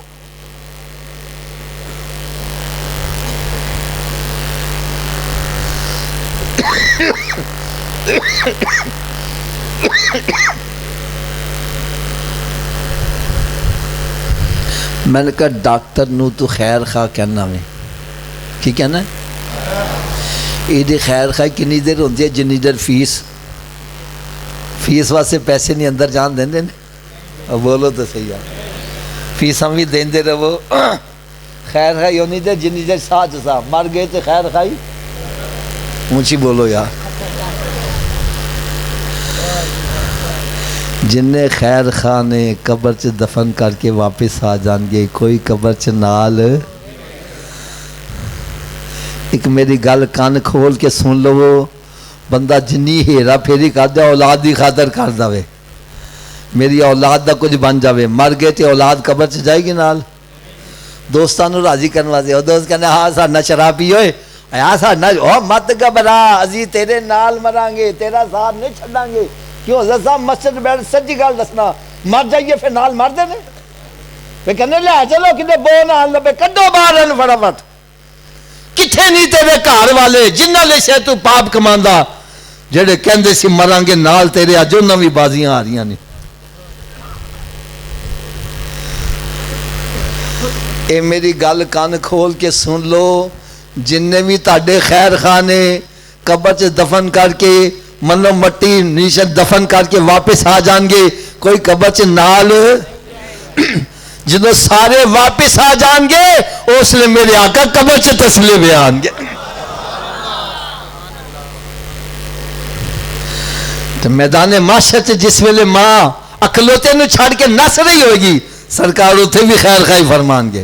میں نے کہا ڈاکٹر نو تو خیر خواہ کہنا میں کی کہنا ہے؟ یہ خیر خواہ کنی دیر ہوتی ہے جنی دیر فیس واسطے پیسے نہیں اندر جان دیں دیں. بولو تو صحیح ہے، فیس ہم بھی دیں دے رہو. خیر خواہی ہونی دے جنی دیر ساتھ صاحب مر گئے تو خیر خواہی اونچی بولو یار. جنہیں خیر خواہ نے قبر چ دفن کر کے واپس آ جان گے، کوئی قبر چ نال. ایک میری گل کان کھول کے سن لو، بندہ جنی ہیرا پھیری کر دے اولاد دی خاطر کر دے، میری اولاد دا کچھ بن جاوے، مر گئے تے اولاد قبر چ جائے گی نال. دوستانو راضی کرنے واسطے او دوست کہنے ہاں ساڈا شراب پی ہوئے ہاں ساڈا او مت گھبرا، اسی تیرے نال مران گے، تیرا ساتھ نہیں چھڈاں گے. کیوں حضرت صاحب مسجد بیٹھ سچی گل دسنا، مر جائیے پھر نال مر دے نے. پھر کہنے لے چلو کتے بو نال لبے کڈو باہر فٹافٹ. کتھے نہیں تیرے گھر والے جنہ لے سے تو پاپ کماندا جڑے کہندے سی مران گے نال تیرے، اج انہاں وی بازیاں آ رہیاں نے. اے میری گل کان کھول کے سن لو، جن بھی تاڈے خیر خواہ نے قبر چ دفن کر کے منو مٹی نیچے دفن کر کے واپس آ جان گے، کوئی قبر چ نال. جدو سارے واپس آ جان گے اس نے میرے آقا قبر چ تسلے بیان گے. تو میدان معاشر چ جس ویلے ماں اکلوتے نو چھڑ کے نس رہی ہوگی، سرکار اتھے بھی خیر خواہی فرمان گے.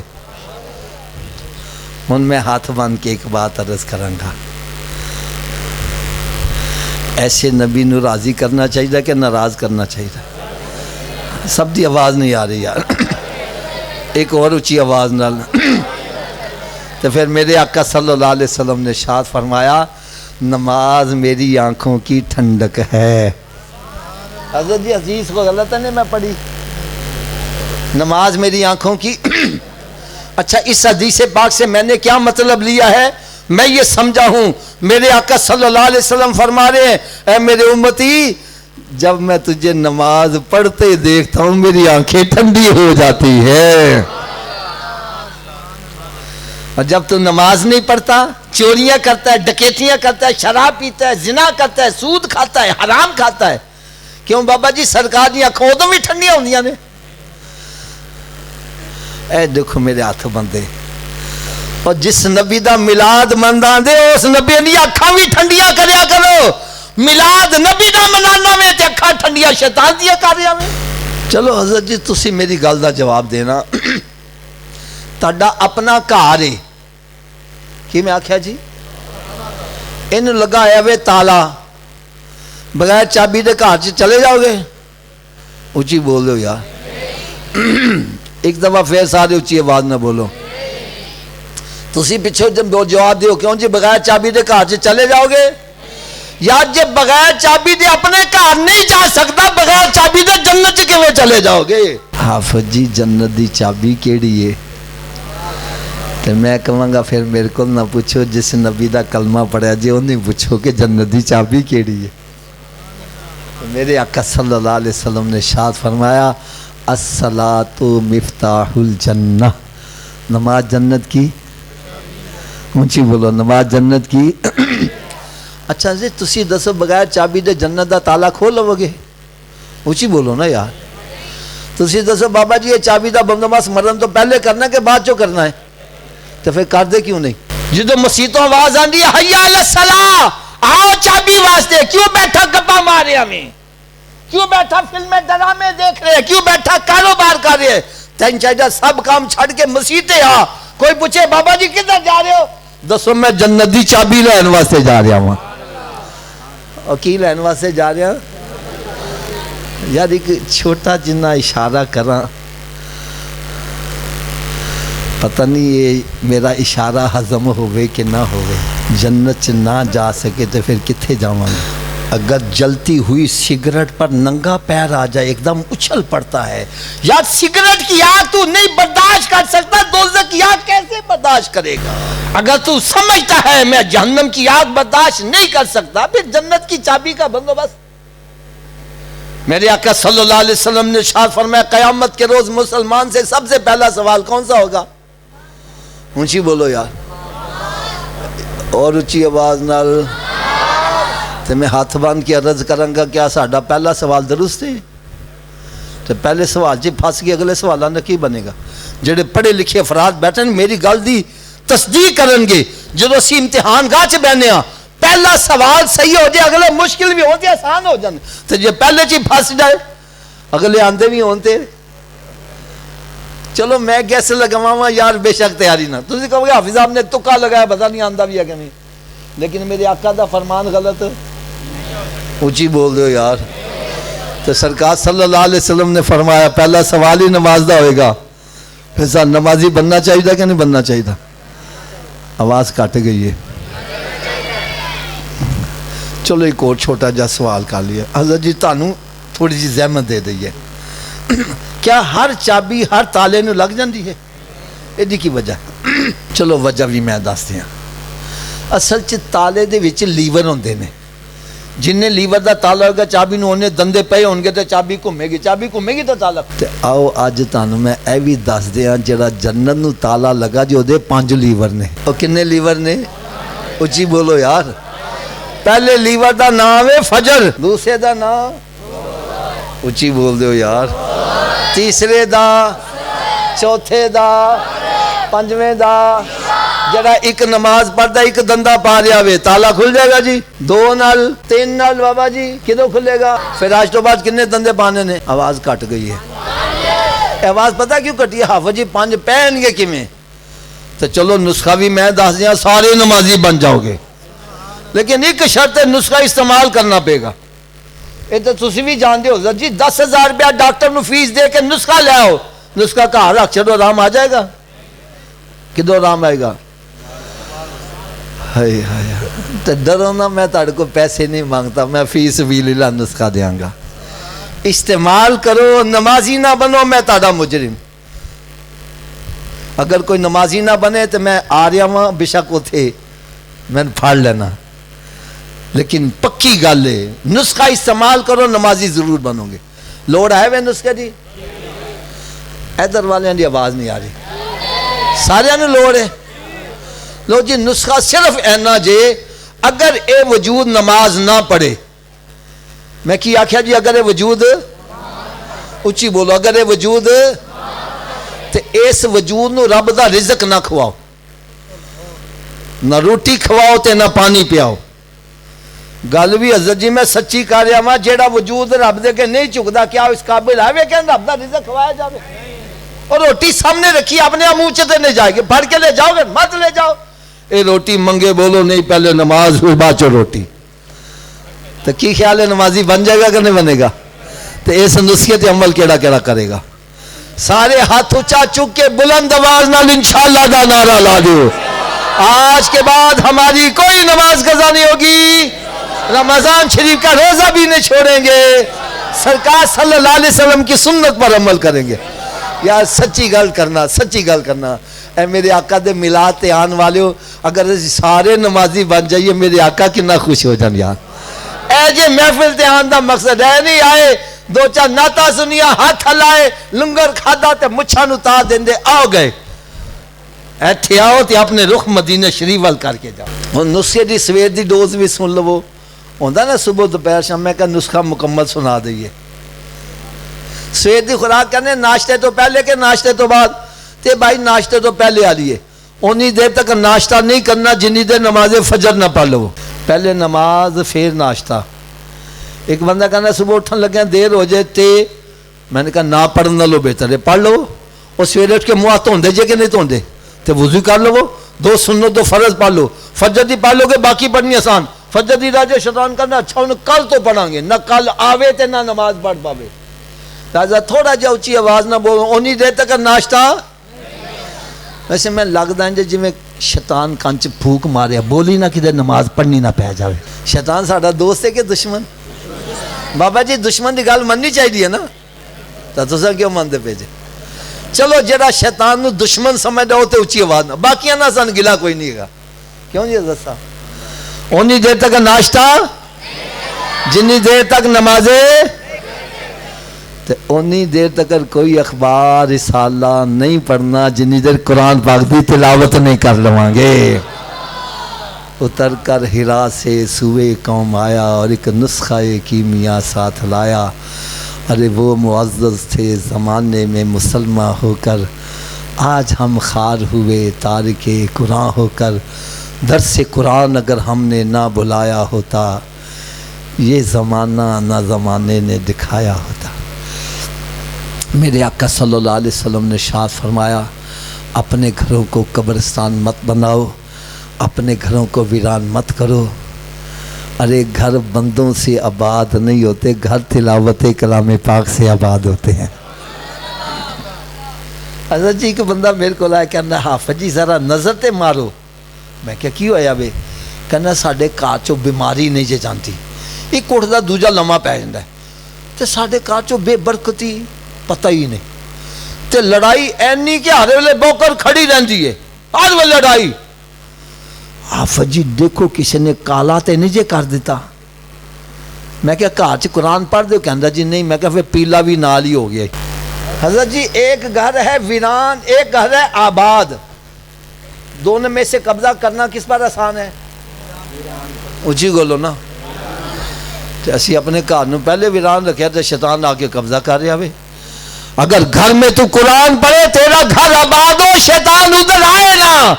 ہن میں ہاتھ باندھ کے ایک بات عرض کراں گا، ایسے نبی نو راضی کرنا چاہیے کہ ناراض کرنا چاہیے؟ سب دی آواز نہیں آ رہی یار، ایک اور اچھی آواز نال. تو پھر میرے آقا صلی اللہ علیہ وسلم نے ارشاد فرمایا نماز میری آنکھوں کی ٹھنڈک ہے. حضرت جی حدیث کو غلط ہے نہیں میں پڑھی، نماز میری آنکھوں کی. اچھا اس حدیث پاک سے میں نے کیا مطلب لیا ہے؟ میں یہ سمجھا ہوں میرے آقا صلی اللہ علیہ وسلم فرما رہے ہیں اے میرے امتی، جب میں تجھے نماز پڑھتے دیکھتا ہوں میری آنکھیں ٹھنڈی ہو جاتی ہے. اور جب تو نماز نہیں پڑھتا، چوریاں کرتا ہے، ڈکیتیاں کرتا ہے، شراب پیتا ہے، زنا کرتا ہے، سود کھاتا ہے، حرام کھاتا ہے، کیوں بابا جی سرکار دی آنکھوں ادوں بھی ٹھنڈیاں ہوندیاں نے. اے دیکھو میرے ہاتھ بندے، اور جس نبی دا میلاد مندا دے اس نبی دی اکھاں بھی ٹھنڈیاں کریا کرو. میلاد نبی دا منانا میں تے اکھاں ٹھنڈیاں شیطان دیا کر رہا میں. چلو حضرت جی تسی میری گل دا جواب دینا. تہاڈا اپنا گھر ہے، کی میں آکھیا جی؟ اینوں لگایا وے تالا، بغیر چابی دے گھر چ چلے جاؤ گے؟ اچھی بول دو یار، ایک دفعہ پھر سارے اچھی آواز نہ بولو. تسی پچھو جواب دیو کیوں جی بغیر چابی دے گھر چ چلے جاؤ گے؟ یا جے بغیر چابی دے اپنے گھر نہیں جا سکتا، بغیر چابی دے جنت چ کیویں چلے جاؤ گے؟ حافظ جی جنت دی چابی کیڑی ہے؟ تو میں کہوں گا پھر میرے کو نہ پوچھو، جس نبی دا کلمہ پڑھا جی انہیں پوچھو کہ جنت دی چابی کیڑی ہے۔ میرے آقا صلی اللہ علیہ وسلم نے ارشاد فرمایا الصلاۃ مفتاح الجنہ، نماز جنت کی، اونچی بولو، نماز جنت کی۔ اچھا جی تسی دسو بغیر چابی دے جنت دا تالا کھول لو گے؟ اونچی بولو نا یار۔ تسی دسو بابا جی یہ چابی دا بندوبست مرن تو پہلے کرنا کہ بعد چو کرنا ہے؟ تو پھر کر دے کیوں نہیں؟ جدو مسیتوں آواز آندی ہے حی علی الصلاۃ، آؤ چابی واسطے، کیوں بیٹھا گپا مارے ہمیں؟ کیوں بیٹھا فلمیں ڈرامے دیکھ رہے؟ کیوں بیٹھا کاروبار کر رہے؟ تین چاہیے سب کام چھڑ کے مسیتے آ۔ کوئی پوچھے بابا جی کدھر جا رہے ہو؟ دسو میں جنت دی چابی لین واسطے جا رہا ہوں۔ اور کی لین واسطے جا رہا ہوں؟ یار ایک چھوٹا جنہ اشارہ کراں، پتہ نہیں یہ میرا اشارہ ہضم ہوئے کہ نہ ہوئے۔ جنت نہ جا سکے تو پھر کتھے جاواں گے؟ اگر جلتی ہوئی سگریٹ پر ننگا پیر آ جائے ایک دم اچھل پڑتا ہے۔ یار سگریٹ کی آگ تو نہیں برداشت کر سکتا، دوزخ کی آگ کیسے برداشت کرے گا؟ اگر تو سمجھتا ہے میں جہنم کی آگ برداشت نہیں کر سکتا، پھر جنت کی چابی کا بندوبست۔ میرے آقا صلی اللہ علیہ وسلم نے ارشاد فرمایا قیامت کے روز مسلمان سے سب سے پہلا سوال کون سا ہوگا؟ اونچی بولو یار، اور اونچی آواز نال۔ تو میں ہاتھ باندھ کے عرض کروں گا کیا ساڈا پہلا سوال درست ہے؟ تو پہلے سوال جی پھنس گئے، اگلے سوالوں کا کی بنے گا؟ جڑے پڑھے لکھے افراد بیٹھے میری گل دی تصدیق کرن گے، جدو اسی امتحان گاہ چ بہنے ہاں پہلا سوال صحیح ہو جائے اگلے مشکل بھی ہوتے آسان ہو جانے، تو جی پہلے چی پھنس جائے اگلے آندے بھی ہوتے۔ چلو میں کیسے لگاواں یار بے شک تیاری نہ، تسی کہو گے حافظ صاحب نے تکا لگایا پتہ نہیں آندا بھی ہے کہ نہیں، لیکن میرے آقا دا فرمان غلط، اونچی بول دو یار۔ تو سرکار صلی اللہ علیہ وسلم نے فرمایا پہلا سوال ہی نماز دا ہوئے گا، پھر سا نمازی بننا چاہیے کہ نہیں بننا چاہیے؟ آواز کٹ گئی ہے۔ چلو ایک اور چھوٹا جا سوال کر لیا، حضرت جی تانوں تھوڑی جی زحمت دے دئیے، کیا ہر چابی ہر تالے نو لگ جاندی ہے؟ ایڈی کی وجہ؟ چلو وجہ بھی میں دس دیا۔ اصل چ تالے دے وچ لیور ہوندے نے، جنہیں لیور دا تالا ہوگا چابی نو انہیں دندے پے ہون گے تو چابی گھومے گی تو تالا۔ آؤ اج تانوں میں اے بھی دس دیاں جڑا جنت نو تالا لگا جو دے 5 لیور نے۔ او کنے لیور نے؟ اونچی بولو یار۔ پہلے لیور دا نام ہے فجر، دوسرے دا نام اونچی بول دیو یار، تیسرے دا، چوتھے دا، پنجویں دا۔ جڑا ایک نماز پڑھتا ایک دندہ پا رہا ہوئے تالا کھل جائے گا جی؟ 2 نال 3 نال بابا جی کدوں کھلے گا؟ پھر آج تو بعد کنے دندے پانے نے؟ آواز کٹ گئی ہے۔ آواز پتہ کیوں کٹی ہے؟ حافظ جی 5 پہن گے کیویں؟ تو چلو نسخہ بھی میں دس دیا، سارے نمازی بن جاؤ گے، لیکن ایک شرط ہے نسخہ استعمال کرنا پے گا۔ یہ تو تسی بھی جان دے ہو جی 10,000 روپیہ ڈاکٹر نو فیس دے کے نسخہ لے آؤ، نسخہ کہاں رکھ چھڑو آرام آ جائے گا؟ کدو آرام آئے گا؟ ہائے ہائے، تو ڈرو نا، میں تاڑے کو پیسے نہیں مانگتا، میں فیس بھی للا نسخہ دیاں گا، استعمال کرو، نمازی نہ بنو، میں تاڑا مجرم۔ اگر کوئی نمازی نہ بنے تو میں آ رہا ہوں بے شک اتھے میں پھاڑ لینا، لیکن پکی گل ہے نسخہ استعمال کرو، نمازی ضرور بنو گے۔ لوڑ ہے وہ نسخے دی؟ ادھر والے دی آواز نہیں آ رہی، سارے نے لوڑ ہے؟ لو جی نسخہ صرف اینا جے اگر اے وجود نماز نہ پڑھے، میں کی آکھیا جی اگر اے وجود، اچھی بولو، اگر اے وجود، تے اس وجود نو رب دا رزق نہ کھواؤ، نہ روٹی کھواؤ تے نہ پانی پیاؤ۔ گل بھی حضرت جی میں سچی کر رہا ہوں، جیڑا وجود رب دے کے نہیں چکدا کیا اس قابل ہے کہ رب دا رزق کھوایا جاوے؟ اور روٹی سامنے رکھی اپنے منہ چ تے نہیں جائے گی، پھڑ کے لے جاؤ گے؟ مت لے جاؤ۔ اے روٹی منگے بولو نہیں، پہلے نماز پھر بعد چ روٹی، تو کی خیال ہے نمازی بن جائے گا کہ نہیں بنے گا؟ تو اس نسخے تے عمل کیڑا کیڑا کرے گا؟ سارے ہاتھ اونچا چک کے بلند آواز نال انشاءاللہ دا نعرہ لا دو۔ آج کے بعد ہماری کوئی نماز قضا نہیں ہوگی، رمضان شریف کا روزہ بھی نہیں چھوڑیں گے، سرکار صلی اللہ علیہ وسلم کی سنت پر عمل کریں گے۔ یار سچی گل کرنا، سچی گل کرنا. اے میرے آقا دے میلاد تے آن والے ہو، اگر سارے نمازی بن جائیے میرے آقا کتنا خوش ہو جان یار. اے جے محفل تے آن دا مقصد ہے نہیں آئے دو چار ناتا سنیا ہاتھ ہلائے لنگر کھادا تے مچھا نو تا دیں دے آؤ گئے. ایتھے آؤ تے اپنے رخ مدینہ شریف وال کر کے جاؤ. ہن نسخے دی سویر دی ڈوز بھی سن لو، ہوندا نا صبح دوپہر شام میں کہ نسخہ مکمل سنا دئیے. سویر دی خوراک کرنے ناشتے تو پہلے کہ ناشتے تو بعد؟ تے بھائی ناشتے تو پہلے آ لیے. اونی دیر تک ناشتہ نہیں کرنا جنی دیر نماز فجر نہ پڑھ لو. پہلے نماز پھر ناشتہ. ایک بندہ کہنا صبح اٹھن لگے دیر ہو جائے تے میں نے کہا نہ پڑھنا لو بہتر ہے، پڑھ لو. اور سویرے اٹھ کے منہ دھوندے جے کہ نہیں دھوندے تے وضو کر لو، دو سنو دو فرض پڑھ لو. فجر دی پڑھ لو گے باقی پڑھنی آسان. فجر دی راجے شیطان کرنا اچھا انہیں کل تو پڑھاں گے، نہ کل آوے تے نہ نماز پڑھ پاوے. لہٰذا تھوڑا جا اچھی آواز نہ بولو. اونی دیر تک ناشتہ. ویسے میں لگتا ہے جی میں شیطان کانچ پھوک ماریا بولی نہ کدھر نماز پڑھنی نہ پہ جاوے. شیطان ساڈا دوست ہے کہ دشمن؟ بابا جی دشمن دی گل مننی چاہیے نا، تو تساں کیوں منتے پے جے؟ چلو جڑا شیطان نو دشمن سمجھدا ہو تے اچھی آواز نہ، باقیاں نہ سن گلا کوئی نہیں گا. کیوں جی دسا؟ اونی دیر تک ناشتہ جنی دیر تک نمازیں تے اونی دیر تک کوئی اخبار رسالہ نہیں پڑھنا جنی دیر قرآن پاک دی تلاوت نہیں کر لواں گے. اتر کر ہرا سے سوئے قوم آیا اور ایک نسخہ کیمیا ساتھ لایا. ارے وہ معزز تھے زمانے میں مسلمان ہو کر، آج ہم خار ہوئے تارک قرآن ہو کر. درس قرآن اگر ہم نے نہ بلایا ہوتا، یہ زمانہ نہ زمانے نے دکھایا ہوتا. میرے آقا صلی اللہ علیہ وسلم نے ارشاد فرمایا اپنے گھروں کو قبرستان مت بناؤ، اپنے گھروں کو ویران مت کرو. ارے گھر بندوں سے آباد نہیں ہوتے، گھر تلاوت کلام پاک سے آباد ہوتے ہیں. حضرت جی کو بندہ میرے کو لائے کہنا حافظ جی ذرا نظر تے مارو. میں کیا کی ہویا بے؟ کہنا ساڑھے کارچو بیماری نہیں جے جانتی، ایک اٹھدا دوجا لمحہ پہ جاندہ ہے تے ساڑھے کارچو بے برکتی پتہ ہی نہیں. تے لڑائی اینی کہ ہر ویلے بوکر کھڑی رہندی ہے، ہر ویلے لڑائی. حافظ جی دیکھو کسی نے کالا تے نہیں جے کر دیتا. میں کہا کارچ قرآن پڑھ دے؟ کہندہ جی نہیں. میں کہا پھر پیلا بھی نال ہی ہو گیا. حضرت جی ایک گھر ہے ویران، ایک گھر ہے آباد. دونوں میں سے قبضہ کرنا کس پر آسان ہے؟ اچھی گولو نا. تو اسی اپنے گھر نو پہلے ویران رکھیا تو شیطان آ کے قبضہ کر رہا ہوئے. اگر گھر میں تو قرآن پڑھے تیرا گھر آباد ہو، شیطان ادھر آئے نا.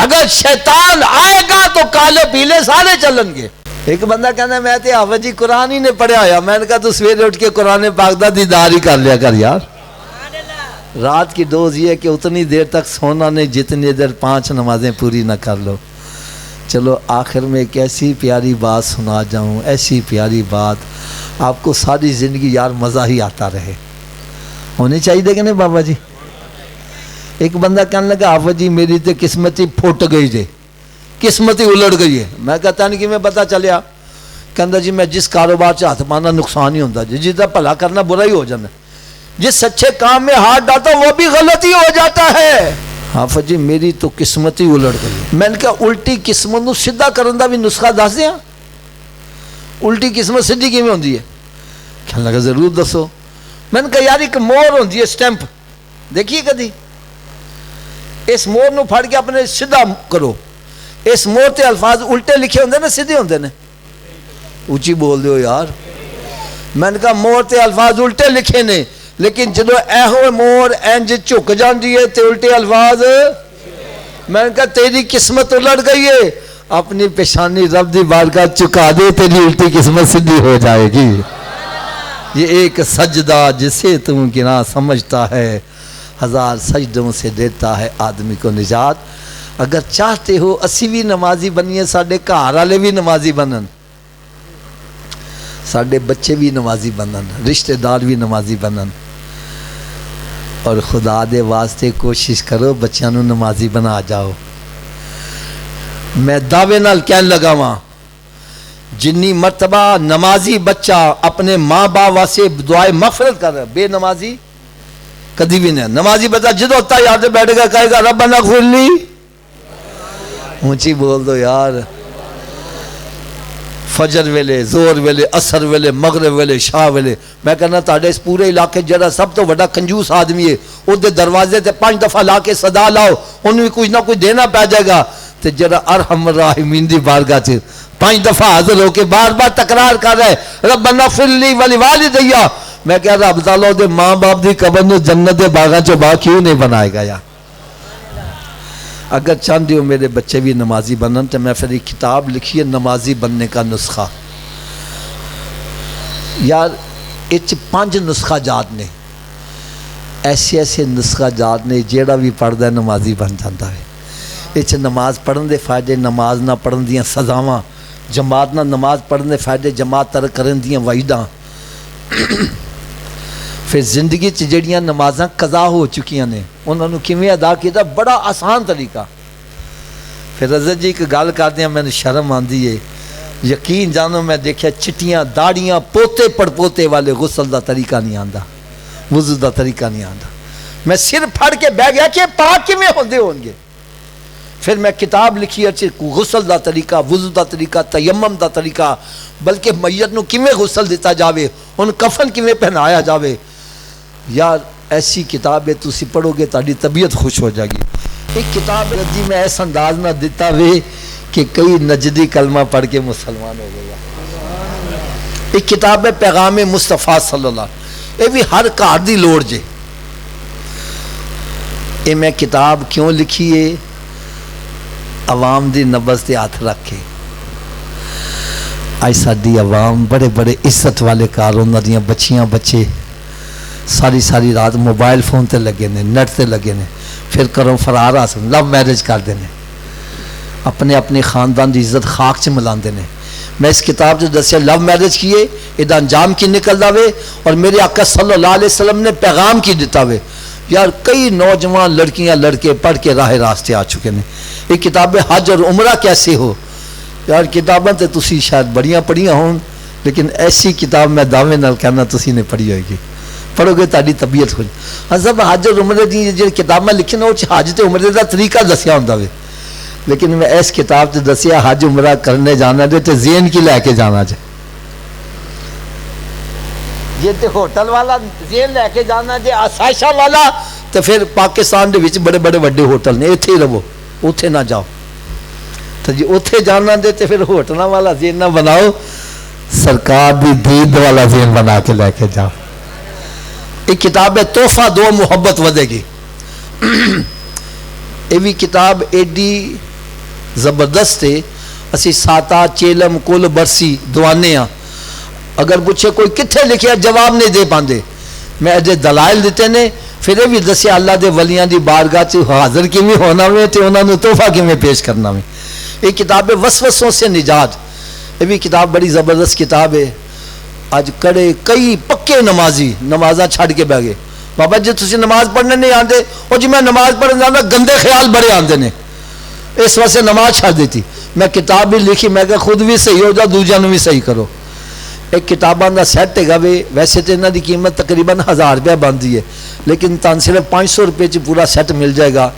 اگر شیطان آئے گا تو کالے پیلے سارے چلن گے. ایک بندہ کہنا میں تے حافظ جی قرآن ہی نے پڑھیا ہویا. میں نے کہا تو سویرے اٹھ کے قرآن پاک دا دیدار ہی کر لیا کر یار. رات کی ڈوز یہ ہے کہ اتنی دیر تک سونا نہیں جتنی دیر 5 نمازیں پوری نہ کر لو. چلو آخر میں ایک ایسی پیاری بات سنا جاؤں، ایسی پیاری بات آپ کو ساری زندگی یار مزہ ہی آتا رہے. ہونی چاہیے کہ نہیں بابا جی؟ ایک بندہ کہنے لگا حافظ جی میری تے قسمت ہی پھوٹ گئی جے، قسمت ہی الٹ گئی ہے. میں کہتا نہیں کہ میں پتہ چلیا. کہندا جی میں جس کاروبار سے ہاتھ مارنا نقصان ہی ہوتا، جس کا بھلا کرنا برا ہی ہو جانا، جس سچے کام میں ہاتھ ڈالتا وہ بھی غلطی ہو جاتا ہے. حافظ جی میری تو قسمت ہی الٹ گئی. میں نے کہا الٹی قسمت نو سیدھا کرن دا بھی نسخہ دس دیا. الٹی قسمت سیدھی کیویں ہوندی ہے؟ کہنے لگا ضرور دسو. میں نے کہا یار ایک مور ہوندی ہے سٹیمپ، دیکھیے کدی؟ اس مور نو پھڑ کے اپنے سیدھا کرو. اس مور تے الفاظ الٹے لکھے ہوندے نے سیدھے ہوندے نے؟ اونچی بول دیو یار. میں نے کہا مور تے الفاظ الٹے لکھے نے، لیکن جدو ایہو مور انج جھک جاندی ہے تے الٹے الفاظ. میں نے کہا تیری قسمت الٹ گئی ہے، اپنی پیشانی رب دی بارگاہ چکا دے تیری الٹی قسمت سیدھی ہو جائے گی. یہ ایک سجدہ جسے تم گناہ سمجھتا ہے، 1000 سجدوں سے دیتا ہے آدمی کو نجات. اگر چاہتے ہو اسی بھی نمازی بنیے، ساڑھے گھر والے بھی نمازی بنن، ساڑھے بچے بھی نمازی بنن، رشتہ دار بھی نمازی بنن. اور خدا دے واسطے کوشش کرو بچیاں نو نمازی بنا جاؤ. میں دعوے نال کہن لگا وہاں جنی مرتبہ نمازی بچہ اپنے ماں باپ واسطے دعائے مغفرت کر رہا، بے نمازی کدی بھی نہیں. نمازی بتا جدو ہوتا ہے یاد بیٹھے گا کہے گا ربنا اغفر لی, اونچی بول دو یار, فجر ویلے, زور ویلے, عصر ویلے, مغرب ویلے, شاہ ویلے. میں کہنا تاڑے اس پورے علاقے جڑا سب تو بڑا کنجوس آدمی ہے, او دے دروازے تے 5 دفعہ لا کے صدا لاؤ, انہوں بھی کچھ نہ کچھ دینا پہ جائے گا. تے جڑا ارحم الراحمین دی بارگاہ چ 5 دفعہ حاضر ہو کے بار بار تکرار کر رہا ہے ربنا اغفر لی ولوالدیا. میں کہہ رہا رب تعالیٰ دے ماں باپ دی قبر نو جنت دے باغاں چوں باغ کیوں نہیں بنائے گا یار. اگر چاہتے ہو میرے بچے بھی نمازی بنن تو میں پھر ایک کتاب لکھی ہے نمازی بننے کا نسخہ. یار اچ 5 نسخہ جات نے, ایسے نسخہ جات نے جیڑا بھی پڑھدا ہے نمازی بن جاتا ہے. اچ نماز پڑھن دے فائدے, نماز نہ پڑھن دیاں سزاواں, جماعت نہ نماز پڑھن دے فائدے, جماعت ترک کرن دیاں وعیداں. پھر زندگی چ جڑیاں نمازاں قضا ہو چکیاں نے انہاں نوں کیویں ادا کیتا, بڑا آسان طریقہ. پھر رضا جی ایک گل کردے ہیں مینوں شرم آندی ہے, یقین جانو میں دیکھیا چٹیاں داڑیاں پوتے پڑپوتے والے غسل دا طریقہ نہیں آندا, وضو دا طریقہ نہیں آندا. میں سر پھڑ کے بہ گیا کہ پاک کیویں ہوندے ہون گے. پھر میں کتاب لکھی ہے غسل دا طریقہ, وضو دا طریقہ, تیمم دا طریقہ, بلکہ میت نو کیویں غسل دیتا جاوے, ان کفن کیویں پہنایا جاوے. یار ایسی کتاب ہے تسی پڑھو گے تاری طبیعت خوش ہو جائے گی. ایک کتاب جی میں ایسا انداز نہ دیتا وے کہ کئی نجدی کلمہ پڑھ کے مسلمان ہو گیا. ایک کتاب ہے پیغام مصطفیٰ صلی اللہ علیہ وسلم, یہ بھی ہر گھر دی لوڑ جے. یہ میں کتاب کیوں لکھی ہے, عوام دی نبض تے ہاتھ رکھ کے. آج ساری عوام بڑے بڑے عزت والے کار, انہاں دیاں بچیاں بچے ساری رات موبائل فون تے لگے نے, نیٹ تے لگے نے, پھر کروں فرار حاصل لو میرج کر دینے, اپنے خاندان دی عزت خاک چ ملاندے نے. میں اس کتاب سے دسیا لو میرج کیے یہ انجام کی نکل داوے, اور میرے آقا صلی اللہ علیہ وسلم نے پیغام کی دیتا وے. یار کئی نوجوان لڑکیاں لڑکے پڑھ کے راہ راستے آ چکے ہیں. یہ کتابیں حج اور عمرہ کیسے ہو, یار کتاباں تے تسی شاید بڑیاں پڑھیاں ہون, لیکن ایسی کتاب میں دعوے نال کہنا تسی نے پڑھی ہوئے گی. پڑھو گے تاری طبیعت ہو جائے. حضرت حج اور عمرے دی جو کتابیں لکھی نا وہ حج تے عمرے دا طریقہ دسیا ہوندا وے, لیکن میں اس کتاب تے دسیا حج عمرہ کرنے جانا جے تے ذہن کی لے کے جانا جے. یہ تے ہوٹل والا ذہن لے کے جانا جے, آسائشہ والا تو پھر پاکستان دے وچ بڑے بڑے وڈے ہوٹل نے, ایتھے ہی رہو, اوتھے نہ جاؤ. تو جی اوتھے جانا دے تے پھر ہوٹلاں والا ذہن نہ بناؤ, سرکار دی دید والا ذہن بنا کے لے کے جاؤ. ایک کتاب ہے تحفہ دو محبت ودے گی. یہ بھی کتاب ایڈی زبردست ہے. اسی ساتا چیلم کل برسی دوانے ہاں, اگر پوچھے کوئی کتھے لکھیا جواب نہیں دے پاندے. میں اجے دلائل دیتے نے, پھر یہ بھی دسیا اللہ دے ولیاں دی بارگاہ چ حاضر کیویں ہونا وے تے انہاں نوں تحفہ کیویں پیش کرنا وے. یہ کتاب ہے وسوسوں سے نجات. یہ بھی کتاب بڑی زبردست کتاب ہے. آج کڑے کئی پکے نمازی نمازاں چھڑ کے بہ گئے. بابا جی تسی نماز پڑھنے نہیں آندے, او جی میں نماز پڑھنے جانا, گندے خیال بڑے آندے نے, اس واسطے نماز چھڑ دیتی. میں کتاب بھی لکھی, میں کہ خود بھی صحیح ہو جا دوجا نو بھی صحیح کرو. ایک کتاباں دا سیٹ ہے گا وے, ویسے تو انہاں دی قیمت تقریباً 1000 روپیہ بنتی ہے, لیکن تان صرف 500 روپے چ پورا سیٹ مل جائے گا.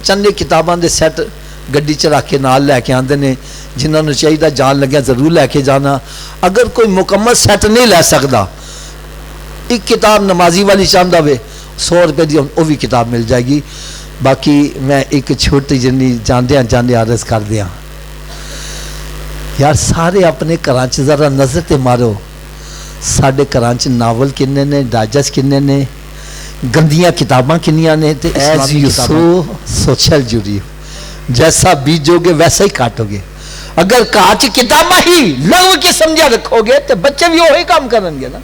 چند کتاباں دے سیٹ گڈی چ رکھ کے نال لے کے آندے نے, جنہاں نوں چاہیے جان لگیا ضرور لے کے جانا. اگر کوئی مکمل سیٹ نہیں لے سکتا, ایک کتاب نمازی والی چاہتا وے 100 روپے دی وہ بھی کتاب مل جائے گی. باقی میں ایک چھوٹی جنی جاندے عرض کر دیا, یار سارے اپنے گھراں چ ذرا نظر تے مارو, ساڈے گھراں چ ناول کنے نے, ڈائجسٹ کنے نے, گندیاں کتاباں کنیاں نے. تے ایز یو سو سوشل جوری, جیسا بیجو گے ویسا ہی کاٹو گے. اگر کاٹ کتاباں ہی لغو کے سمجھا رکھو گے تو بچے بھی وہی کام کریں گے نا.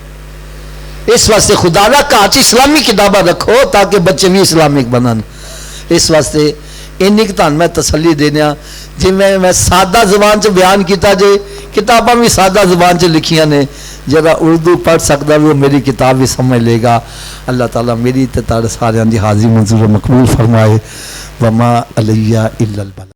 اس واسطے خدا را کاٹ اسلامی کتاباں رکھو تاکہ بچے بھی اسلامک بنن. اس واسطے انک تان میں تسلی دینا, جی میں سادہ زبان سے بیان کیتا جے, کتاباں بھی سادہ زبان سے لکھیاں نے, جرا اردو پڑھ سکتا وہ میری کتاب بھی سمجھ لے گا. اللہ تعالیٰ میری تے تارے سارے دی حاضری منظور مقبول فرمائے. وما علیہ الا البلاغ.